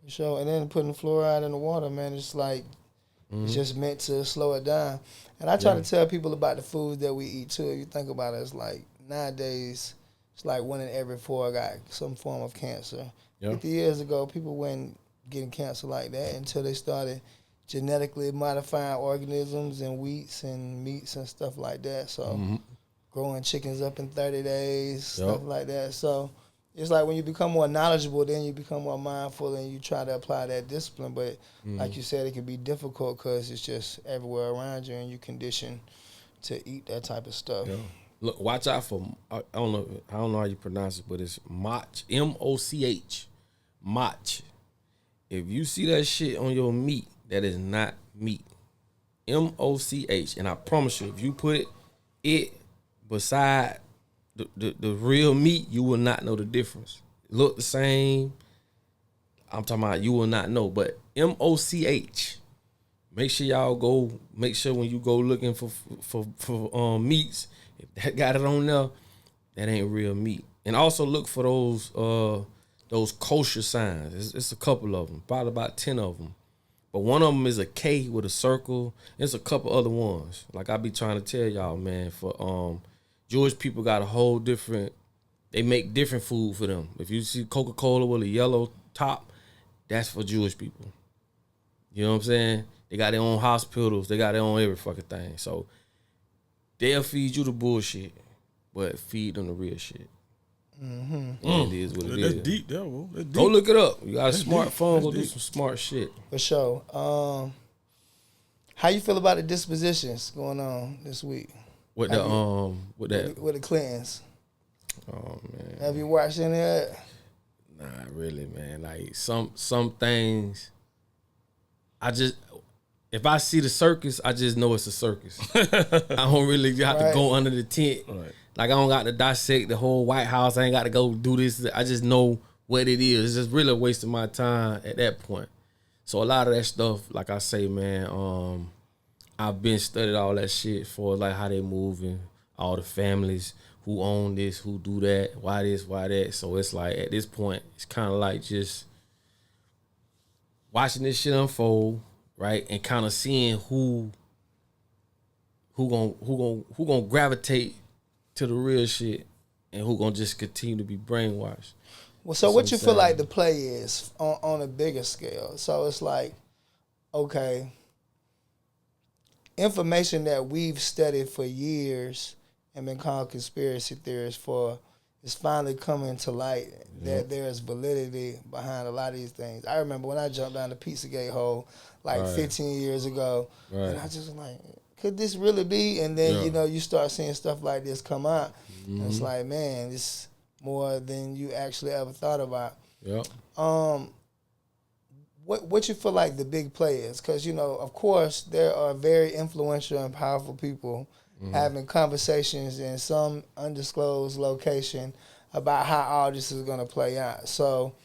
For sure. And then putting fluoride in the water, man, it's like it's just meant to slow it down. And I try to tell people about the foods that we eat too. If you think about it, it's like nowadays, it's like 1 in every 4 got some form of cancer. Yeah. 50 years ago, people weren't getting cancer like that until they started genetically modifying organisms and wheats and meats and stuff like that. So growing chickens up in 30 days, stuff like that. So it's like when you become more knowledgeable, then you become more mindful and you try to apply that discipline. But like you said, it can be difficult because it's just everywhere around you and you conditioned to eat that type of stuff. Yeah. Look, watch out for I don't know how you pronounce it, but it's moch, M-O-C-H, moch. If you see that shit on your meat, that is not meat. M-O-C-H, and I promise you, if you put it beside the real meat, you will not know the difference. It look the same. I'm talking about you will not know, but M-O-C-H. Make sure y'all go. Make sure when you go looking for meats, if that got it on there, that ain't real meat. And also look for those kosher signs. It's a couple of them, probably about 10 of them. But one of them is a K with a circle. There's a couple other ones. Like I be trying to tell y'all, man. For Jewish people got a whole different. They make different food for them. If you see Coca-Cola with a yellow top, that's for Jewish people. You know what I'm saying? They got their own hospitals. They got their own every fucking thing. So they'll feed you the bullshit, but feed them the real shit. It is what it is. That's deep, that bro. That's deep. Go look it up. You got a That's smartphone. deep. Go That's do deep. some smart shit. For sure. How you feel about the dispositions going on this week With the with that. with the Clintons? Oh man. Have you watched any of that? Nah, really, man. Like some things, if I see the circus, I just know it's a circus. I don't really have to go under the tent. Right. Like I don't got to dissect the whole White House. I ain't got to go do this. I just know what it is. It's just really a waste of my time at that point. So a lot of that stuff, like I say, man, I've been studied all that shit for like how they moving, all the families, who own this, who do that, why this, why that. So it's like at this point, it's kind of like just watching this shit unfold, right, and kind of seeing who gonna gravitate to the real shit, and who gonna just continue to be brainwashed. Well, so what you feel like the play is on a bigger scale? So it's like, okay, information that we've studied for years and been called conspiracy theories for is finally coming to light that there's validity behind a lot of these things. I remember when I jumped down the Pizzagate hole like 15 years ago, and I just was like, could this really be? And then, you know, you start seeing stuff like this come out, and it's like, man, it's more than you actually ever thought about. Yep. What you feel like the big play is? Because, you know, of course, there are very influential and powerful people having conversations in some undisclosed location about how all this is going to play out. So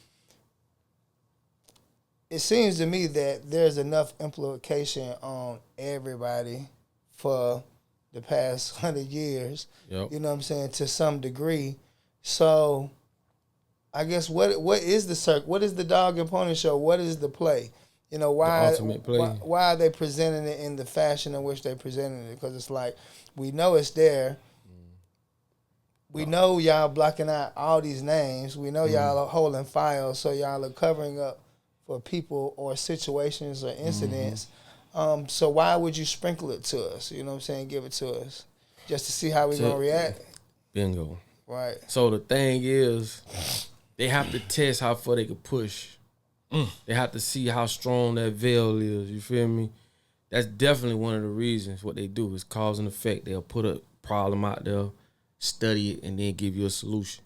it seems to me that there's enough implication on everybody for the past 100 years, you know what I'm saying, to some degree. So I guess what is the circle? What is the dog and pony show? What is the play? You know, why are they presenting it in the fashion in which they presenting it? Because it's like, we know it's there. We know y'all blocking out all these names. We know y'all are holding files, so y'all are covering up for people or situations or incidents. So why would you sprinkle it to us? You know what I'm saying? Give it to us just to see how we're going to react? Bingo. Right. So the thing is, they have to test how far they can push. They have to see how strong that veil is. You feel me? That's definitely one of the reasons what they do is cause and effect. They'll put a problem out there, study it, and then give you a solution.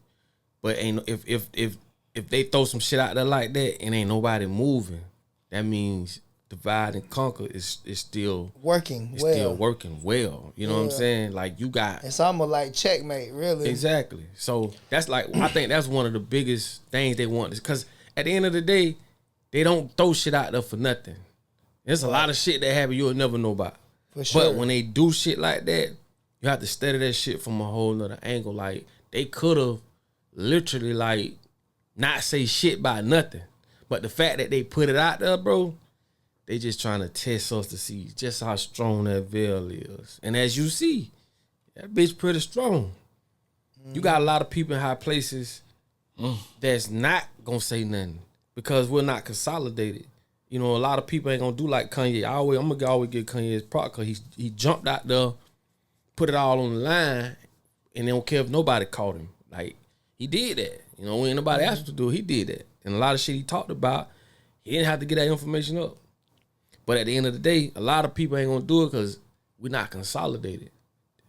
But if they throw some shit out there like that and ain't nobody moving, that means divide and conquer is still working. Still working well. You know what I'm saying? Like you got. It's almost like checkmate, really. Exactly. So that's like I think that's one of the biggest things they want is because at the end of the day, they don't throw shit out there for nothing. There's a lot of shit that happen you'll never know about. For sure. But when they do shit like that, you have to study that shit from a whole nother angle. Like they could have literally like not say shit about nothing. But the fact that they put it out there, bro, they just trying to test us to see just how strong that veil is. And as you see, that bitch pretty strong. You got a lot of people in high places that's not gonna say nothing because we're not consolidated. You know, a lot of people ain't gonna do like Kanye. I'm gonna always give Kanye's props because he jumped out there, put it all on the line, and they don't care if nobody caught him. Like, he did that. You know, when nobody asked him to do it, he did that. And a lot of shit he talked about, he didn't have to get that information up. But at the end of the day, a lot of people ain't gonna do it because we're not consolidated.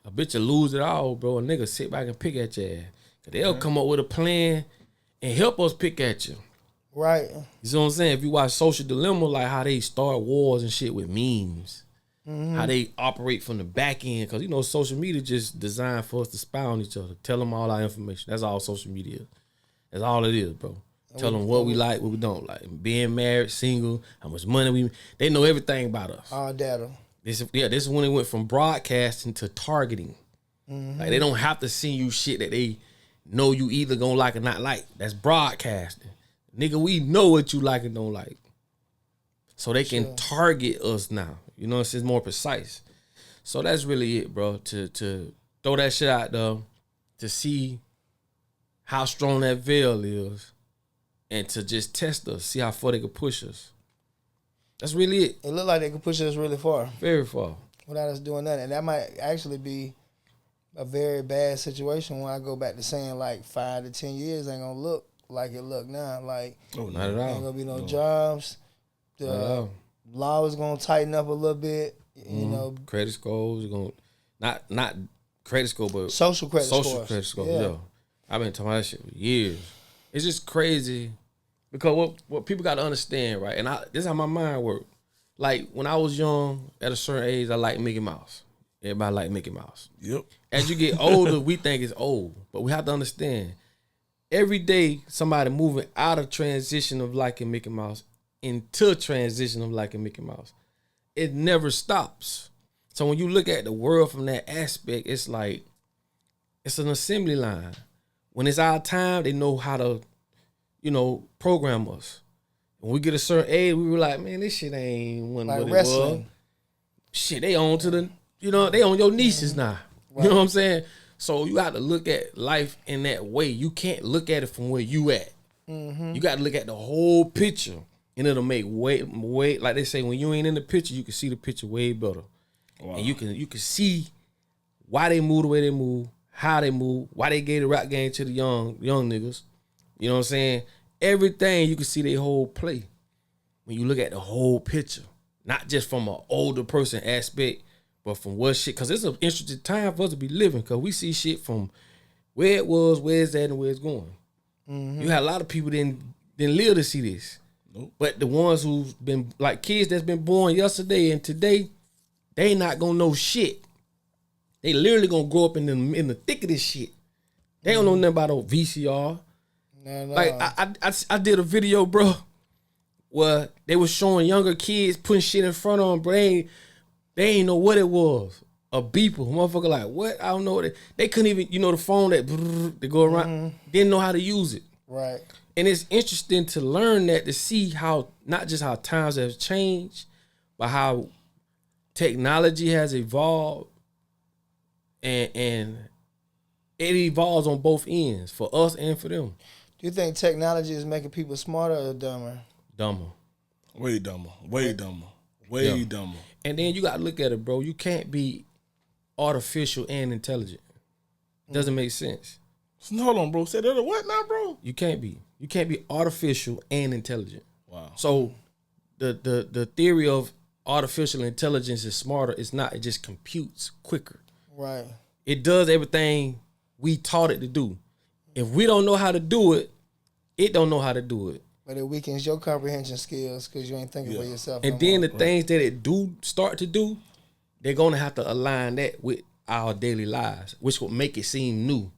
A bitch will lose it all, bro. A nigga sit back and pick at your ass. They'll come up with a plan and help us pick at you. Right. You see what I'm saying? If you watch Social Dilemma, like how they start wars and shit with memes, how they operate from the back end, because, you know, social media just designed for us to spy on each other, tell them all our information. That's all social media is. That's all it is, bro. Tell them what we like, what we don't like. Being married, single, how much money they know everything about us. All data. This is when it went from broadcasting to targeting. Like, they don't have to send you shit that they know you either gonna like or not like. That's broadcasting. Nigga, we know what you like and don't like. So they can target us now. You know, it's just more precise. So that's really it, bro. To throw that shit out there, to see how strong that veil is, and to just test us, see how far they can push us. That's really it. It looked like they could push us really far. Very far. Without us doing that. And that might actually be a very bad situation when I go back to saying like 5 to 10 years ain't gonna look like it look now. Like, not at all. Ain't gonna be no jobs. The law is gonna tighten up a little bit. You know, credit scores are gonna not credit score, but social credit credit scores. Yeah. I've been talking about that shit for years. It's just crazy because what people got to understand, right? And this is how my mind works. Like when I was young, at a certain age, I liked Mickey Mouse. Everybody like Mickey Mouse. Yep. As you get older, we think it's old, but we have to understand. Every day, somebody moving out of transition of liking Mickey Mouse into transition of liking Mickey Mouse. It never stops. So when you look at the world from that aspect, it's like, it's an assembly line. When it's our time, they know how to, you know, program us. When we get a certain age, we were like, man, this shit ain't what it was. Shit, they on to the, you know, they on your nieces now. Right. You know what I'm saying? So you got to look at life in that way. You can't look at it from where you at. You got to look at the whole picture, and it'll make way like they say, when you ain't in the picture, you can see the picture way better. Wow. And you can see why they move the way they move, how they move, why they gave the rap game to the young niggas. You know what I'm saying? Everything you can see their whole play when you look at the whole picture, not just from an older person aspect, but from what shit, because it's an interesting time for us to be living, because we see shit from where it was, where it's at, and where it's going. You had a lot of people didn't live to see this. Nope. But the ones who's been, like kids that's been born yesterday and today, they not gonna know shit. They literally gonna grow up in the thick of this shit. They don't know nothing about no VCR. No. Like I did a video, bro, where they was showing younger kids putting shit in front of them, bro. They ain't know what it was. A beeper. Motherfucker like, what? I don't know. They couldn't even, you know, the phone that go around, didn't know how to use it. Right. And it's interesting to learn that, to see how, not just how times have changed, but how technology has evolved, and it evolves on both ends, for us and for them. Do you think technology is making people smarter or dumber? Dumber. Way dumber. And then you got to look at it, bro. You can't be artificial and intelligent. It doesn't make sense. Hold on, bro. Say that what now, bro? You can't be. You can't be artificial and intelligent. Wow. So the theory of artificial intelligence is smarter. It's not. It just computes quicker. Right. It does everything we taught it to do. If we don't know how to do it, it don't know how to do it. But it weakens your comprehension skills because you ain't thinking for yourself. And then the things that it do start to do, they're gonna have to align that with our daily lives, which will make it seem new.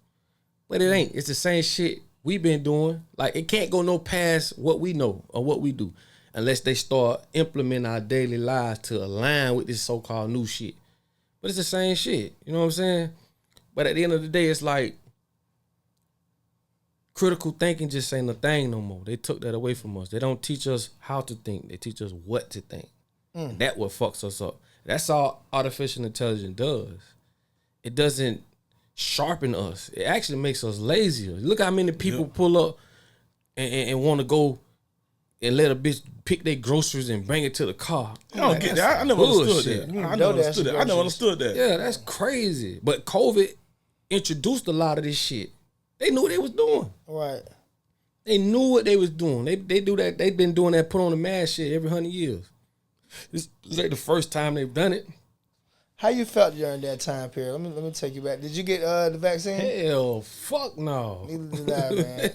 But it ain't. It's the same shit we've been doing. Like, it can't go no past what we know or what we do unless they start implementing our daily lives to align with this so-called new shit. But it's the same shit. You know what I'm saying? But at the end of the day, it's like critical thinking just ain't a thing no more. They took that away from us. They don't teach us how to think. They teach us what to think. And that what fucks us up. That's all artificial intelligence does. It doesn't sharpen us. It actually makes us lazier. Look how many people pull up and want to go and let a bitch pick their groceries and bring it to the car. I don't get that. I never understood that. I never understood that. Yeah, that's crazy. But COVID introduced a lot of this shit. They knew what they was doing. Right. They knew what they was doing. They do that. They've been doing that put on the mask shit every 100 years. It's like the first time they've done it. How you felt during that time period? Let me take you back. Did you get the vaccine? Hell, fuck no. Neither did I,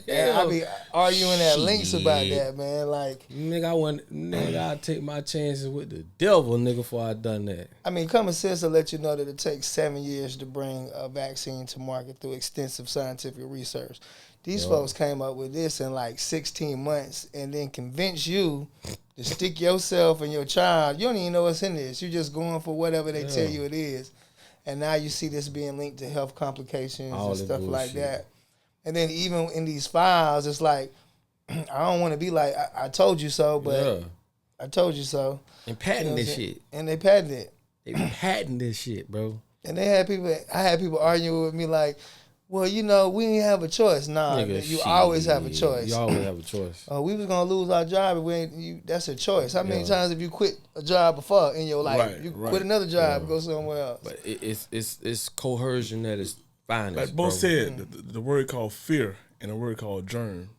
man. I be arguing at links about that, man. Like, nigga, I take my chances with the devil, nigga, before I done that. I mean, common sense will let you know that it takes 7 years to bring a vaccine to market through extensive scientific research. These folks came up with this in like 16 months and then convince you to stick yourself and your child. You don't even know what's in this. You're just going for whatever they tell you it is. And now you see this being linked to health complications and stuff like that. And then even in these files, it's like, I don't want to be like, I told you so, but I told you so. And patent this shit. And they patent it. They patent this shit, bro. And I had people arguing with me like, well, you know, we didn't have a choice. Nah, nigga, you always have a choice. You always have a choice. We was gonna lose our job if we ain't. That's a choice. How many times have you quit a job before in your life? Quit another job and go somewhere else. But it's coercion at its finest. Like both said, the word called fear and the word called germ.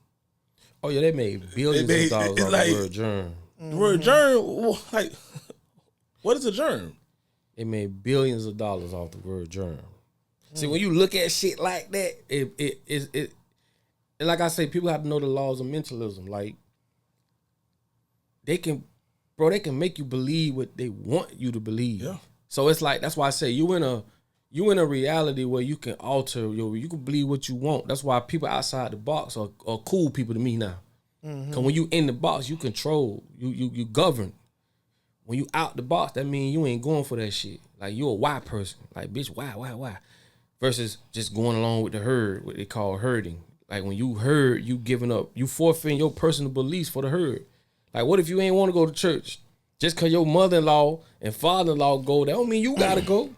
Oh yeah, they made billions of dollars off the word germ. The word germ, like, what is a germ? They made billions of dollars off the word germ. See, when you look at shit like that, it like I say, people have to know the laws of mentalism. Like, they can make you believe what they want you to believe. Yeah. So it's like, that's why I say you in a reality where you can alter you can believe what you want. That's why people outside the box are cool people to me now. Cause when you in the box, you control, you govern. When you out the box, that means you ain't going for that shit. Like, you a why person. Like, bitch, why? Versus just going along with the herd, what they call herding. Like, when you herd, you giving up, you forfeiting your personal beliefs for the herd. Like, what if you ain't want to go to church? Just because your mother-in-law and father-in-law go, that don't mean you got to go.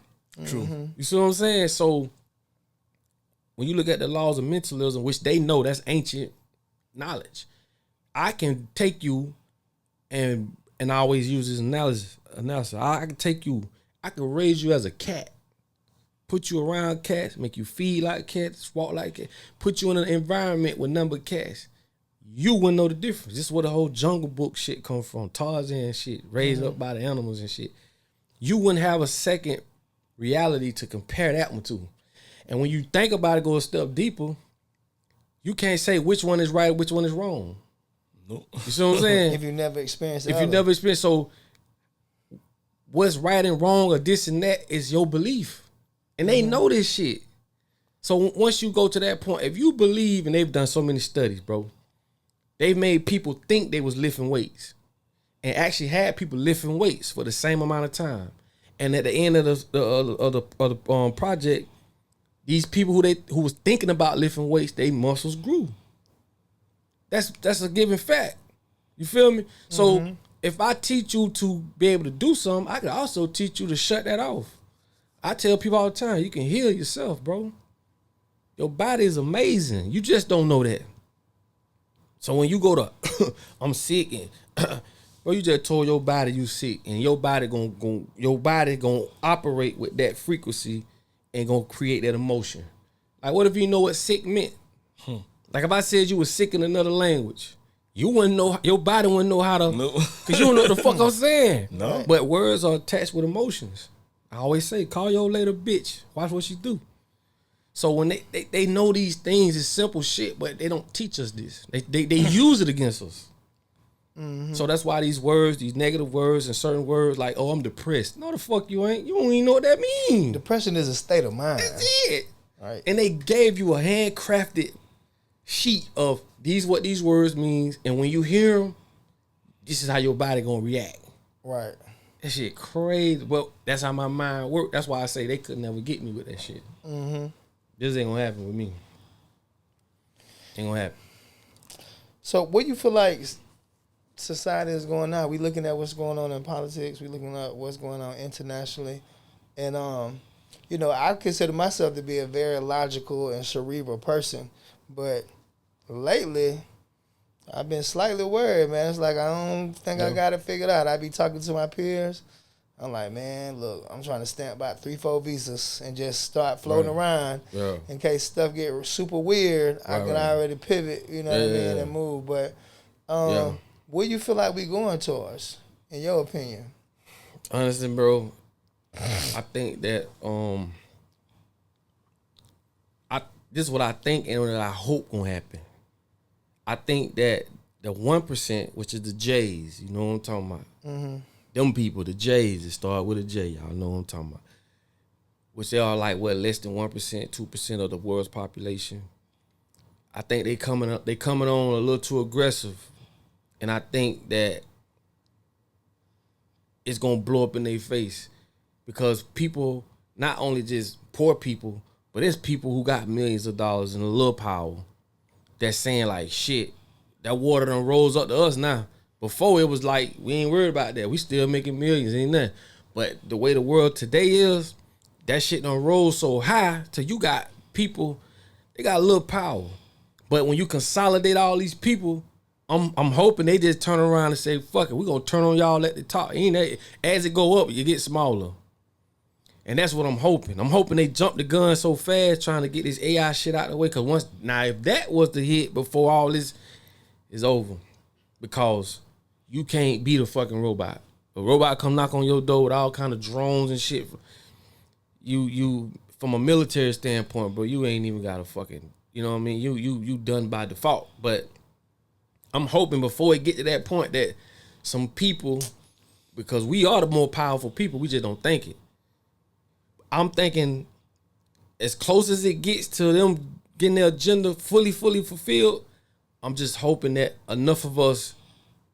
True. You see what I'm saying? So, when you look at the laws of mentalism, which they know that's ancient knowledge, I can take you and I always use this analysis. I can take you, I can raise you as a cat. Put you around cats, make you feed like cats, walk like cats, put you in an environment with nothing but cats. You wouldn't know the difference. This is where the whole Jungle Book shit come from. Tarzan shit, raised up by the animals and shit. You wouldn't have a second reality to compare that one to. And when you think about it, go a step deeper, you can't say which one is right, which one is wrong. Nope. You see what I'm saying? If you never experienced it. If you never experienced, so what's right and wrong or this and that is your belief. And they know this shit. So once you go to that point, if you believe, and they've done so many studies, bro, they've made people think they was lifting weights and actually had people lifting weights for the same amount of time. And at the end of the project, these people who was thinking about lifting weights, their muscles grew. That's a given fact. You feel me? So if I teach you to be able to do something, I can also teach you to shut that off. I tell people all the time, you can heal yourself, bro. Your body is amazing. You just don't know that. So when you go to, I'm sick, and bro, you just told your body you sick, and your body gonna operate with that frequency and gonna create that emotion. Like, what if you know what sick meant? Like, if I said you were sick in another language, you wouldn't know, your body wouldn't know how to, because you don't know what the fuck I'm saying. No. But words are attached with emotions. I always say, call your later bitch. Watch what she do. So when they know these things is simple shit, but they don't teach us this. They use it against us. So that's why these words, these negative words and certain words like, oh, I'm depressed. No, the fuck you ain't. You don't even know what that means. Depression is a state of mind. That's it. Right. And they gave you a handcrafted sheet of what these words means. And when you hear them, this is how your body gonna react. Right. That shit crazy. Well, that's how my mind works. That's why I say they could never get me with that shit. This ain't gonna happen with me. Ain't gonna happen. So what you feel like society is going on? We looking at what's going on in politics. We looking at what's going on internationally. And, you know, I consider myself to be a very logical and cerebral person. But lately, I've been slightly worried, man. It's like I don't think I got it figured out. I be talking to my peers. I'm like, man, look, I'm trying to stamp about 3-4 visas and just start floating around in case stuff get super weird. I can already pivot, you know what I mean, and move. But what do you feel like we going towards, in your opinion? Honestly, bro, I think that this is what I think and what I hope gonna happen. I think that the 1%, which is the J's, you know what I'm talking about? Them people, the J's, that start with a J, y'all know what I'm talking about. Which they are like, what, less than 1%, 2% of the world's population. I think they coming on a little too aggressive. And I think that it's gonna blow up in their face. Because people, not only just poor people, but it's people who got millions of dollars and a little power that's saying like, shit, that water done rose up to us now. Before it was like, we ain't worried about that. We still making millions, ain't nothing. But the way the world today is, that shit done rose so high till you got people, they got a little power. But when you consolidate all these people, I'm hoping they just turn around and say, fuck it, we gonna turn on y'all at the top. Ain't that, as it go up, you get smaller. And that's what I'm hoping. I'm hoping they jump the gun so fast trying to get this AI shit out of the way. Cause if that was the hit before all this is over, because you can't beat a fucking robot. A robot come knock on your door with all kind of drones and shit. You from a military standpoint, bro, you ain't even got a fucking, you know what I mean? You done by default. But I'm hoping before it get to that point that some people, because we are the more powerful people, we just don't think it. I'm thinking as close as it gets to them getting their agenda fully fulfilled, I'm just hoping that enough of us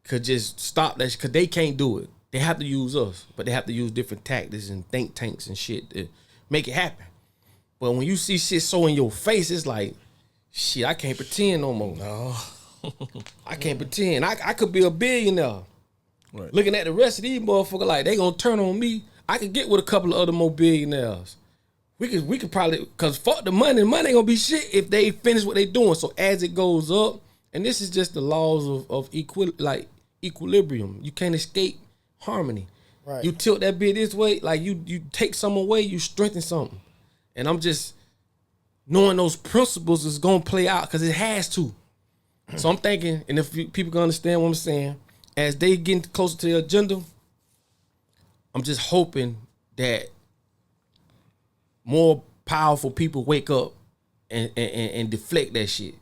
could just stop that, because they can't do it. They have to use us, but they have to use different tactics and think tanks and shit to make it happen. But when you see shit so in your face, it's like, shit, I can't pretend no more. No. I can't pretend. I could be a billionaire. Right. Looking at the rest of these motherfuckers like they gonna turn on me. I could get with a couple of other more billionaires. We could probably, cause fuck the money ain't gonna be shit if they finish what they doing. So as it goes up, and this is just the laws of equilibrium. You can't escape harmony. Right. You tilt that bit this way, like you take some away, you strengthen something. And I'm just knowing those principles is gonna play out because it has to. So I'm thinking, and if people can understand what I'm saying, as they get closer to the agenda, I'm just hoping that more powerful people wake up and deflect that shit.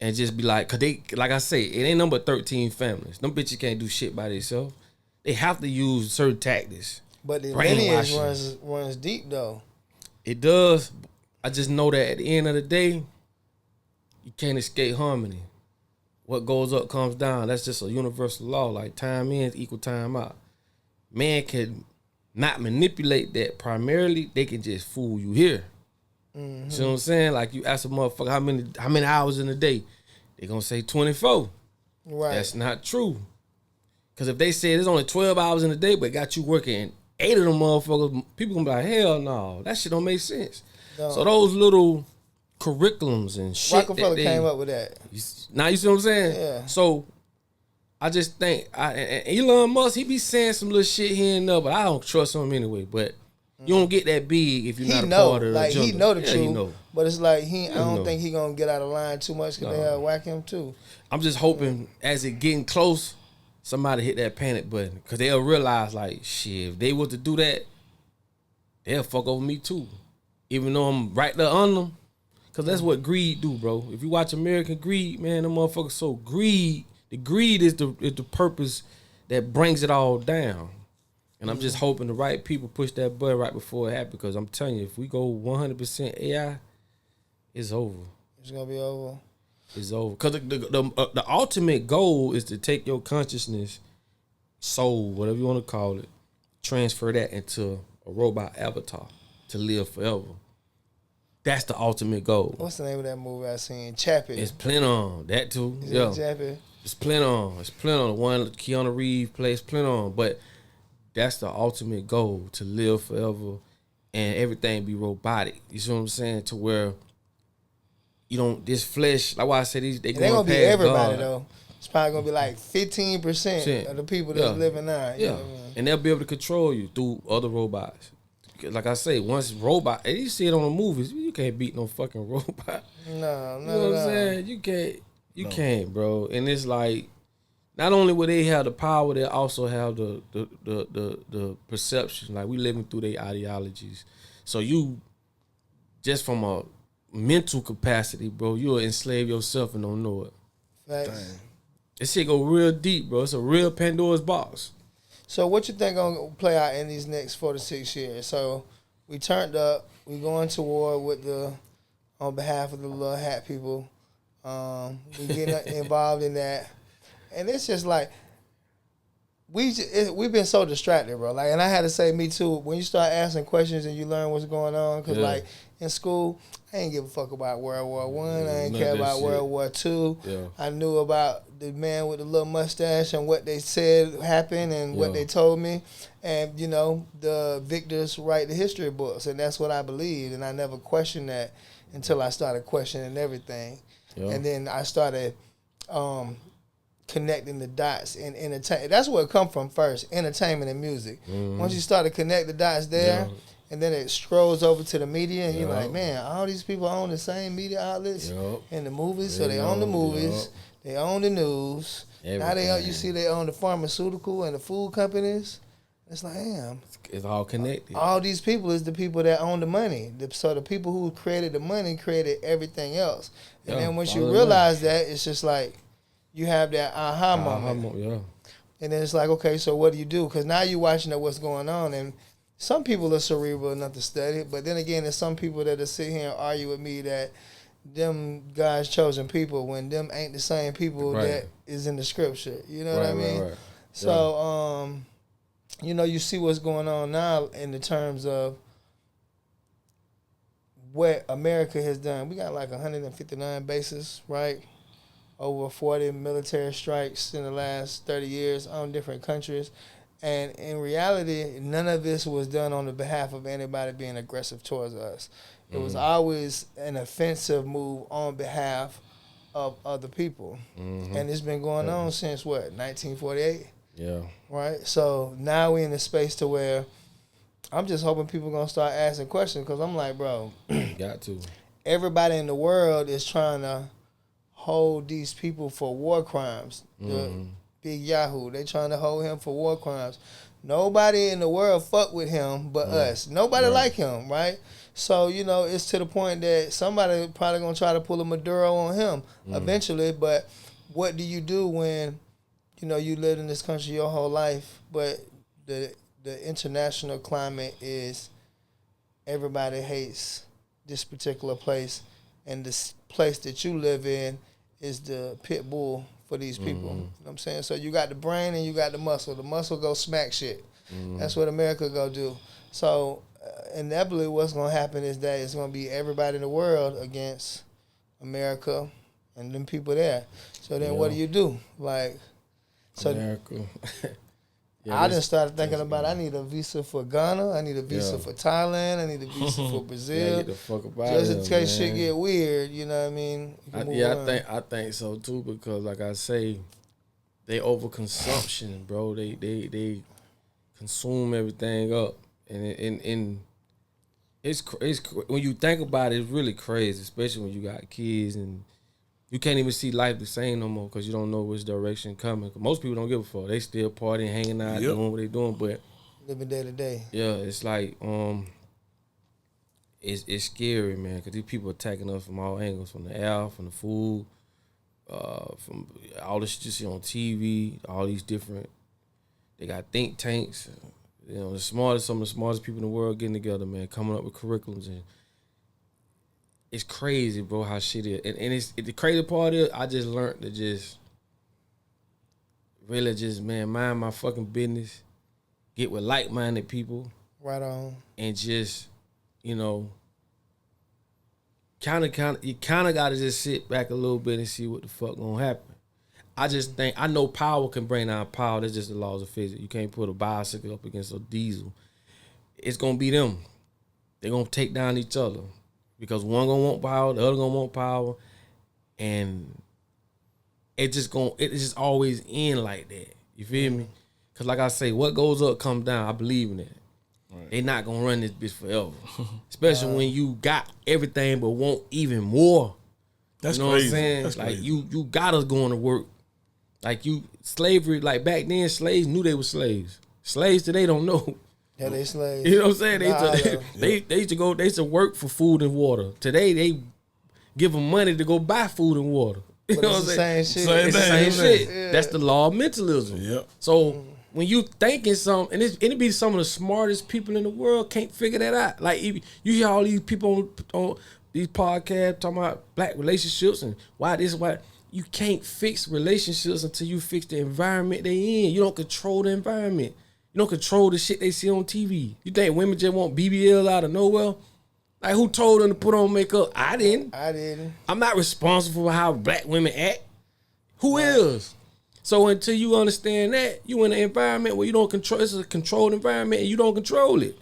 And just be like, cause they, like I say, it ain't number 13 families. Them bitches can't do shit by themselves. They have to use certain tactics. But the lineage runs deep though. It does. I just know that at the end of the day, you can't escape harmony. What goes up comes down. That's just a universal law. Like time in equal time out. Man can not manipulate that. Primarily, they can just fool you here. Mm-hmm. See what I'm saying? Like you ask a motherfucker how many hours in a day, they gonna say 24. Right. That's not true. Cause if they say there's only 12 hours in a day, but got you working 8 of them motherfuckers, people gonna be like, hell no, that shit don't make sense. No. So those little curriculums and shit. Rockefeller came up with that. Now you see what I'm saying? Yeah. So I just think and Elon Musk, he be saying some little shit here and there, but I don't trust him anyway. But you don't get that big if you're not a part of the agenda. He know the truth, but it's like I don't think he gonna get out of line too much because they'll whack him too. I'm just hoping as it getting close, somebody hit that panic button because they'll realize like, shit, if they was to do that, they'll fuck over me too. Even though I'm right there on them. Because that's what greed do, bro. If you watch American Greed, man, them motherfuckers so greed the greed is the purpose that brings it all down. And I'm just hoping the right people push that button right before it happens. Because I'm telling you, if we go 100% AI, it's over. It's gonna be over. It's over. Because the ultimate goal is to take your consciousness, soul, whatever you want to call it, transfer that into a robot avatar to live forever. That's the ultimate goal. What's the name of that movie I seen? Chappie. It's Plenty. That too. Is Yeah. it Chappie? It's Plenty. It's Plenty. The one Keanu Reeves plays Plenty. But that's the ultimate goal, to live forever and everything be robotic. You see what I'm saying? To where you don't, this flesh, like why I said they gonna be everybody God. though. It's probably gonna be like 15% of the people that's living now. You know what I mean? And they'll be able to control you through other robots. Like I say, once robot, and you see it on the movies, you can't beat no fucking robot. No, You know what I'm saying? You can't, bro. And it's like, not only will they have the power, they also have the perception. Like, we living through their ideologies. So you, just from a mental capacity, bro, you'll enslave yourself and don't know it. Facts. This shit go real deep, bro. It's a real Pandora's box. So what you think gonna play out in these next 4 to 6 years? So we turned up. We going to war with on behalf of the little hat people. We get involved in that, and it's just like we've been so distracted, bro. Like, and I had to say, me too. When you start asking questions and you learn what's going on, because like in school, I ain't give a fuck about World War One. I ain't care about World War Two. Yeah. I knew about the man with the little mustache and what they said happened and what they told me. And, you know, the victors write the history books. And that's what I believed. And I never questioned that until I started questioning everything. Yeah. And then I started connecting the dots and entertain. That's where it come from first, entertainment and music. Mm-hmm. Once you start to connect the dots there, and then it scrolls over to the media, and you're like, man, all these people own the same media outlets and the movies. So they own the movies, they own the news. Everything. Now you see they own the pharmaceutical and the food companies. It's like, damn. It's all connected. All these people is the people that own the money. So the people who created the money created everything else. And then once you realize that, it's just like you have that aha moment. And then it's like, okay, so what do you do? Because now you're watching what's going on, and some people are cerebral enough to study it, but then again, there's some people that will sit here and argue with me that them God's chosen people when them ain't the same people that is in the scripture. You know what I mean? Right. So, you know, you see what's going on now in the terms of what America has done. We got like 159 bases, right? Over 40 military strikes in the last 30 years on different countries. And in reality, none of this was done on the behalf of anybody being aggressive towards us. It was always an offensive move on behalf of other people. And it's been going on since, what, 1948? Yeah. Right? So now we're in a space to where I'm just hoping people going to start asking questions, because I'm like, bro. Got to. Everybody in the world is trying to hold these people for war crimes. Big Yahoo, they trying to hold him for war crimes. Nobody in the world fuck with him but us. Nobody like him, right? So, you know, it's to the point that somebody probably going to try to pull a Maduro on him eventually. But what do you do when, you know, you lived in this country your whole life, but the international climate is everybody hates this particular place, and this place that you live in is the pit bull for these people. You know what I'm saying? So you got the brain and you got the muscle. The muscle go smack shit. That's what America go do. So inevitably what's going to happen is that it's going to be everybody in the world against America and them people there. So then what do? Like, so America. I just started thinking about, I need a visa for Ghana, I need a visa for Thailand, I need a visa for Brazil. Get the fuck about just in case shit get weird, you know what I mean? I think so too, because like I say, they overconsumption, bro. They consume everything up, and it's when you think about it, it's really crazy, especially when you got kids and you can't even see life the same no more because you don't know which direction coming. Most people don't give a fuck. They still partying, hanging out, doing what they doing, but living day to day. Yeah, it's like it's scary, man, because these people attacking us from all angles, from the air, from the food, from all this you see on TV, all these different. They got think tanks. You know, some of the smartest people in the world getting together, man, coming up with curriculums, and it's crazy, bro, how shit is. And it's the crazy part is, I just learned to just really just, man, mind my fucking business, get with like-minded people. Right on. And just, you know, you kind of got to just sit back a little bit and see what the fuck gonna happen. I just think, I know power can bring down power. That's just the laws of physics. You can't put a bicycle up against a diesel. It's going to be them. They're going to take down each other. Because one going to want power, the other going to want power. And it's just always end like that. You feel me? Because like I say, what goes up comes down. I believe in that. Right. They not going to run this bitch forever. Especially when you got everything but want even more. That's you know crazy. What I'm saying? That's like crazy. you got us going to work. Like slavery, like back then, slaves knew they were slaves. Slaves today don't know. Yeah, they slaves. You know what I'm saying? They used to work for food and water. Today they give them money to go buy food and water. You But know what I'm it's the saying? same shit. It's the same shit. Yeah. That's the law of mentalism. Yep. So when you thinking something, and it be some of the smartest people in the world can't figure that out. Like you hear all these people on these podcasts talking about black relationships and why. You can't fix relationships until you fix the environment they in. You don't control the environment. You don't control the shit they see on TV. You think women just want BBL out of nowhere? Like, who told them to put on makeup? I didn't. I'm not responsible for how black women act. Who is? So until you understand that, you in an environment where you don't control. It's a controlled environment and you don't control it.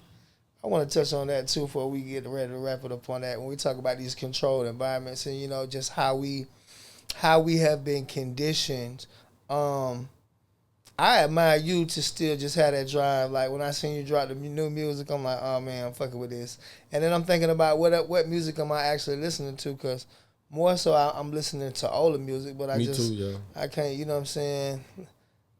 I want to touch on that too before we get ready to wrap it up on that. When we talk about these controlled environments and, you know, just how we have been conditioned. I admire you to still just have that drive. Like when I seen you drop the new music, I'm like, oh man, I'm fucking with this. And then I'm thinking about what music am I actually listening to? Because more so I'm listening to older music, but Me too, yeah. I can't, you know what I'm saying?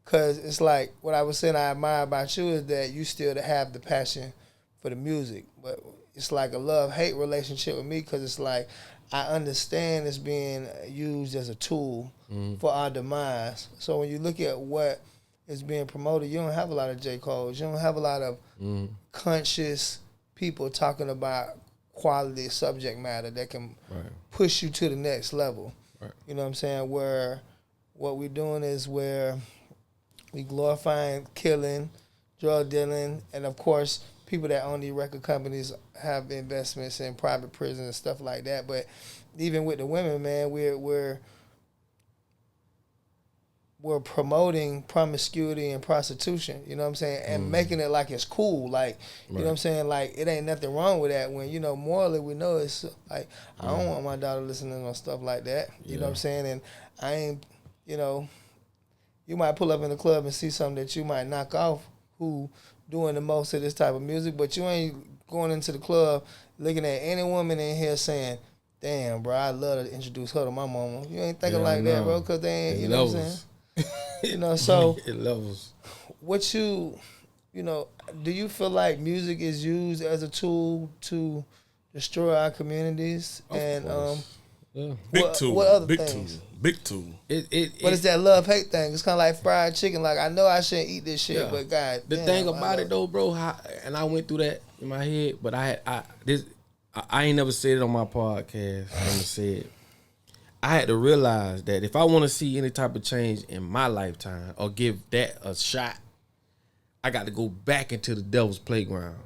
Because it's like what I was saying I admire about you is that you still have the passion for the music. But it's like a love-hate relationship with me because it's like I understand it's being used as a tool for our demise. So when you look at what is being promoted, you don't have a lot of J. Cole's. You don't have a lot of conscious people talking about quality subject matter that can push you to the next level. Right. You know what I'm saying? Where what we're doing is where we glorifying killing, drug dealing, and of course people that own these record companies have investments in private prisons and stuff like that. But even with the women, man, we're promoting promiscuity and prostitution, you know what I'm saying? And making it like it's cool. Like, you know what I'm saying? Like, it ain't nothing wrong with that when, you know, morally we know it's like, I don't want my daughter listening on stuff like that. You know what I'm saying? And I ain't, you know, you might pull up in the club and see something that you might knock off who doing the most of this type of music, but you ain't going into the club looking at any woman in here saying, damn, bro, I'd love to introduce her to my mama. You ain't thinking like that, bro, because they ain't, you know what I'm saying? You know, so it levels. What you know, do you feel like music is used as a tool to destroy our communities? Of course. Yeah. Big tool. What other big things? tool. Big tool. But it's that love-hate thing. It's kind of like fried chicken. Like, I know I shouldn't eat this shit, but God the damn, thing about it though, bro, and I went through that in my head, but I ain't never said it on my podcast. I never said. I had to realize that if I want to see any type of change in my lifetime or give that a shot, I got to go back into the devil's playground.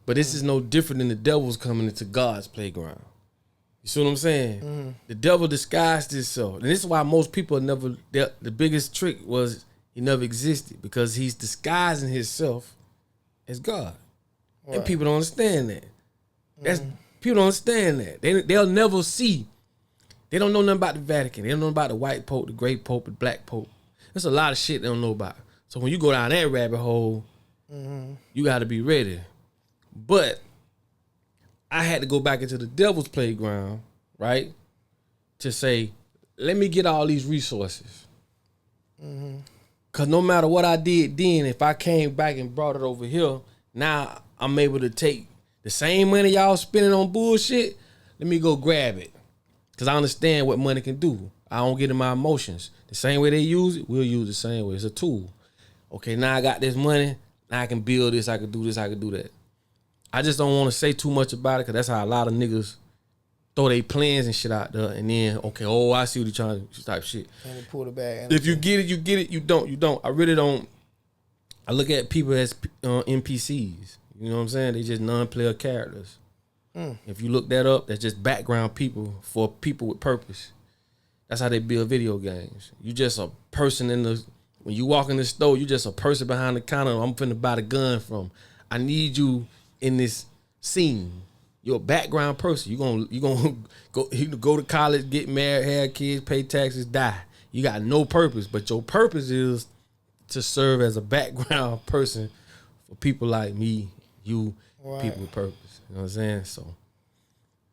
But this is no different than the devil's coming into God's playground. You see what I'm saying? The devil disguised himself. And this is why most people never, the biggest trick was he never existed because he's disguising himself as God. Right. And people don't understand that. People don't understand that. They'll never see. They don't know nothing about the Vatican. They don't know about the white pope, the gray pope, the black pope. There's a lot of shit they don't know about. So when you go down that rabbit hole, you got to be ready. But I had to go back into the devil's playground, right? To say, let me get all these resources. Because no matter what I did then, if I came back and brought it over here, now I'm able to take the same money y'all spending on bullshit, let me go grab it. Because I understand what money can do. I don't get in my emotions. The same way they use it, we'll use the same way. It's a tool. Okay, now I got this money. Now I can build this. I can do this. I can do that. I just don't want to say too much about it because that's how a lot of niggas throw their plans and shit out there. And then, okay, oh, I see what you're trying to type shit. And they pull the bag. If you get it, you get it. You don't, you don't. I really don't. I look at people as NPCs. You know what I'm saying? They just non-player characters. If you look that up, that's just background people for people with purpose. That's how they build video games. You just a person in the, when you walk in the store, you just a person behind the counter. I'm finna buy the gun from. I need you in this scene. You're a background person. You gonna go to college, get married, have kids, pay taxes, die. You got no purpose, but your purpose is to serve as a background person for people like me, you, right. People with purpose. You know what I'm saying? So,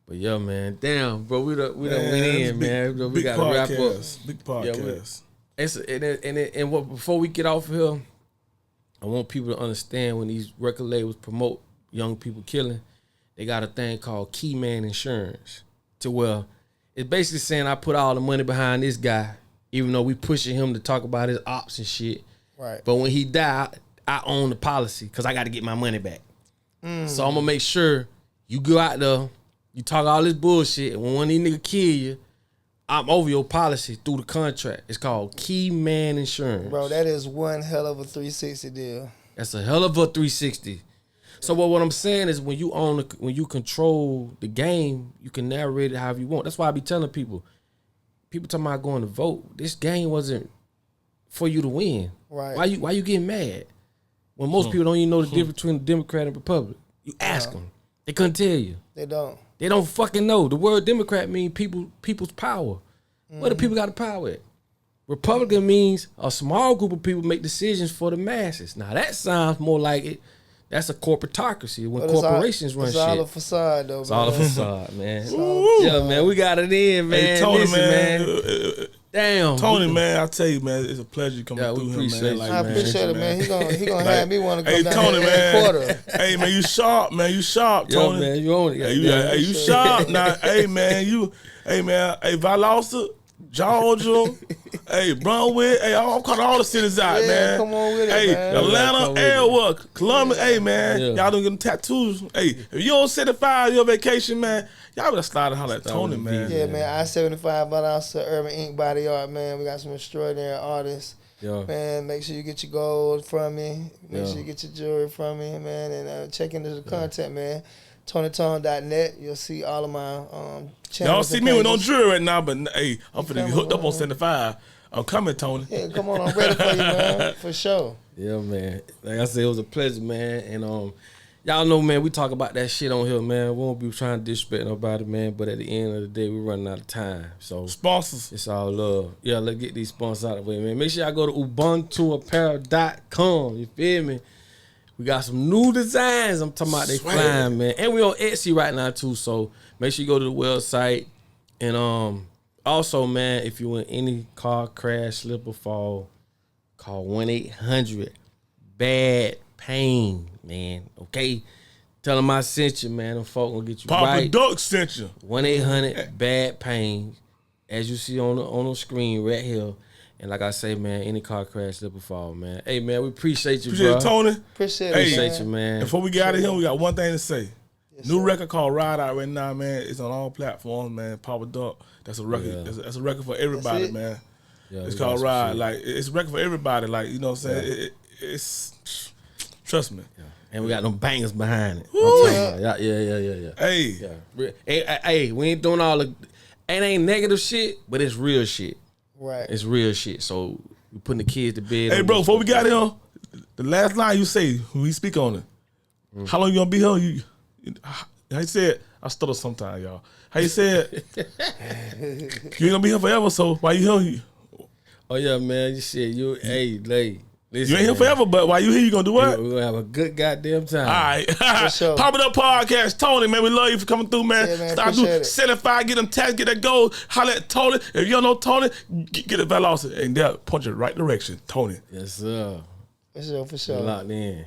but yeah, man, damn, bro, we done went in, man. We got to wrap up. Big podcast. Yeah, before we get off of here, I want people to understand when these record labels promote young people killing, they got a thing called key man insurance. To where it's basically saying I put all the money behind this guy, even though we pushing him to talk about his ops and shit. Right. But when he died, I own the policy because I got to get my money back. So I'm gonna make sure you go out there, you talk all this bullshit, and when one of these niggas kill you, I'm over your policy through the contract. It's called key man insurance. Bro, that is one hell of a 360 deal. That's a hell of a 360. So what I'm saying is when you control the game, you can narrate it however you want. That's why I be telling people talking about going to vote. This game wasn't for you to win. Right. Why you getting mad? When most people don't even know the difference between the Democrat and Republican. You ask them. They couldn't tell you. They don't. They don't fucking know. The word Democrat means people's power. Where do people got the power at? Republican means a small group of people make decisions for the masses. Now that sounds more like it. That's a corporatocracy when corporations run shit. It's all a facade, though. It's all a facade, man. Yeah, man, we got it in, man. Hey, Tony, man. Damn, Tony, man, I tell you, man, it's a pleasure coming through here, man. I appreciate it, man. He gonna have me want to come down Tony, here man. quarter. Hey, man, you sharp, man. You sharp, Tony. Yo, man, you own it. Hey, you sharp now. Hey, man, hey, Valdosta, Georgia, hey, Brunwood, hey, I'm calling all the cities out, man. Come on with it, hey, man. Atlanta, Airwork, Columbus, hey, man, y'all don't get them tattoos. Hey, if you don't 75 your vacation, man, y'all better slide and holler at Tony, man. Yeah, man, I-75 Valdosta, Urban Ink Body Art, man. We got some extraordinary artists. Yeah. Man, make sure you get your gold from me. Make sure you get your jewelry from me, man. And check into the content, man. TonyTone.net. You'll see all of my channels. Y'all see me with no jewelry right now, but hey, I'm finna get hooked up on 75. I'm coming, Tony. Yeah, come on, I'm ready for you, man. For sure. Yeah, man. Like I said, it was a pleasure, man. And y'all know, man, we talk about that shit on here, man. We won't be trying to disrespect nobody, man. But at the end of the day, we're running out of time. So sponsors. It's all love. Yeah, let's get these sponsors out of the way, man. Make sure y'all go to UbuntuApparel.com. You feel me? We got some new designs. I'm talking about they flying, man. And we on Etsy right now, too. So make sure you go to the website. And also, man, if you in any car crash, slip or fall, call 1-800-BAD-PAIN, man. Okay? Tell them I sent you, man. Them folk gonna get you Papa right. Duck sent you. 1-800-BAD-PAIN. As you see on the screen right here. And like I say, man, any car crash, slip or fall, man. Hey, man, we appreciate you, bro. Tony. Appreciate you, man. Before we get out of here, we got one thing to say. Yes, new record called Ride Out right now, man. It's on all platforms, man. Papa Duck. That's a record. Yeah. That's a record for everybody, man. Yeah, it's called Ride. Like, it's a record for everybody. Like, you know what I'm saying? It's trust me. Yeah. And we got them bangers behind it. Yeah. Hey, we ain't doing all the ain't negative shit, but it's real shit. Right. It's real shit. So we putting the kids to bed. Hey, bro, before we got here, the last line you say when we speak on it. How long you gonna be here? How you said? I stutter sometimes, y'all. How you said? You ain't gonna be here forever, so why you here? Oh yeah, man. You said hey, listen, you ain't here forever, but while you here, you gonna do what? We're gonna have a good goddamn time. All right. Sure. Pop It Up Podcast. Tony, man, we love you for coming through, man. Yeah, man, start doing 75, get them tags, get that gold. Holler at Tony. If you don't know Tony, get a Valdosta and they'll point you the right direction. Tony. Yes, sir. For sure. Locked in.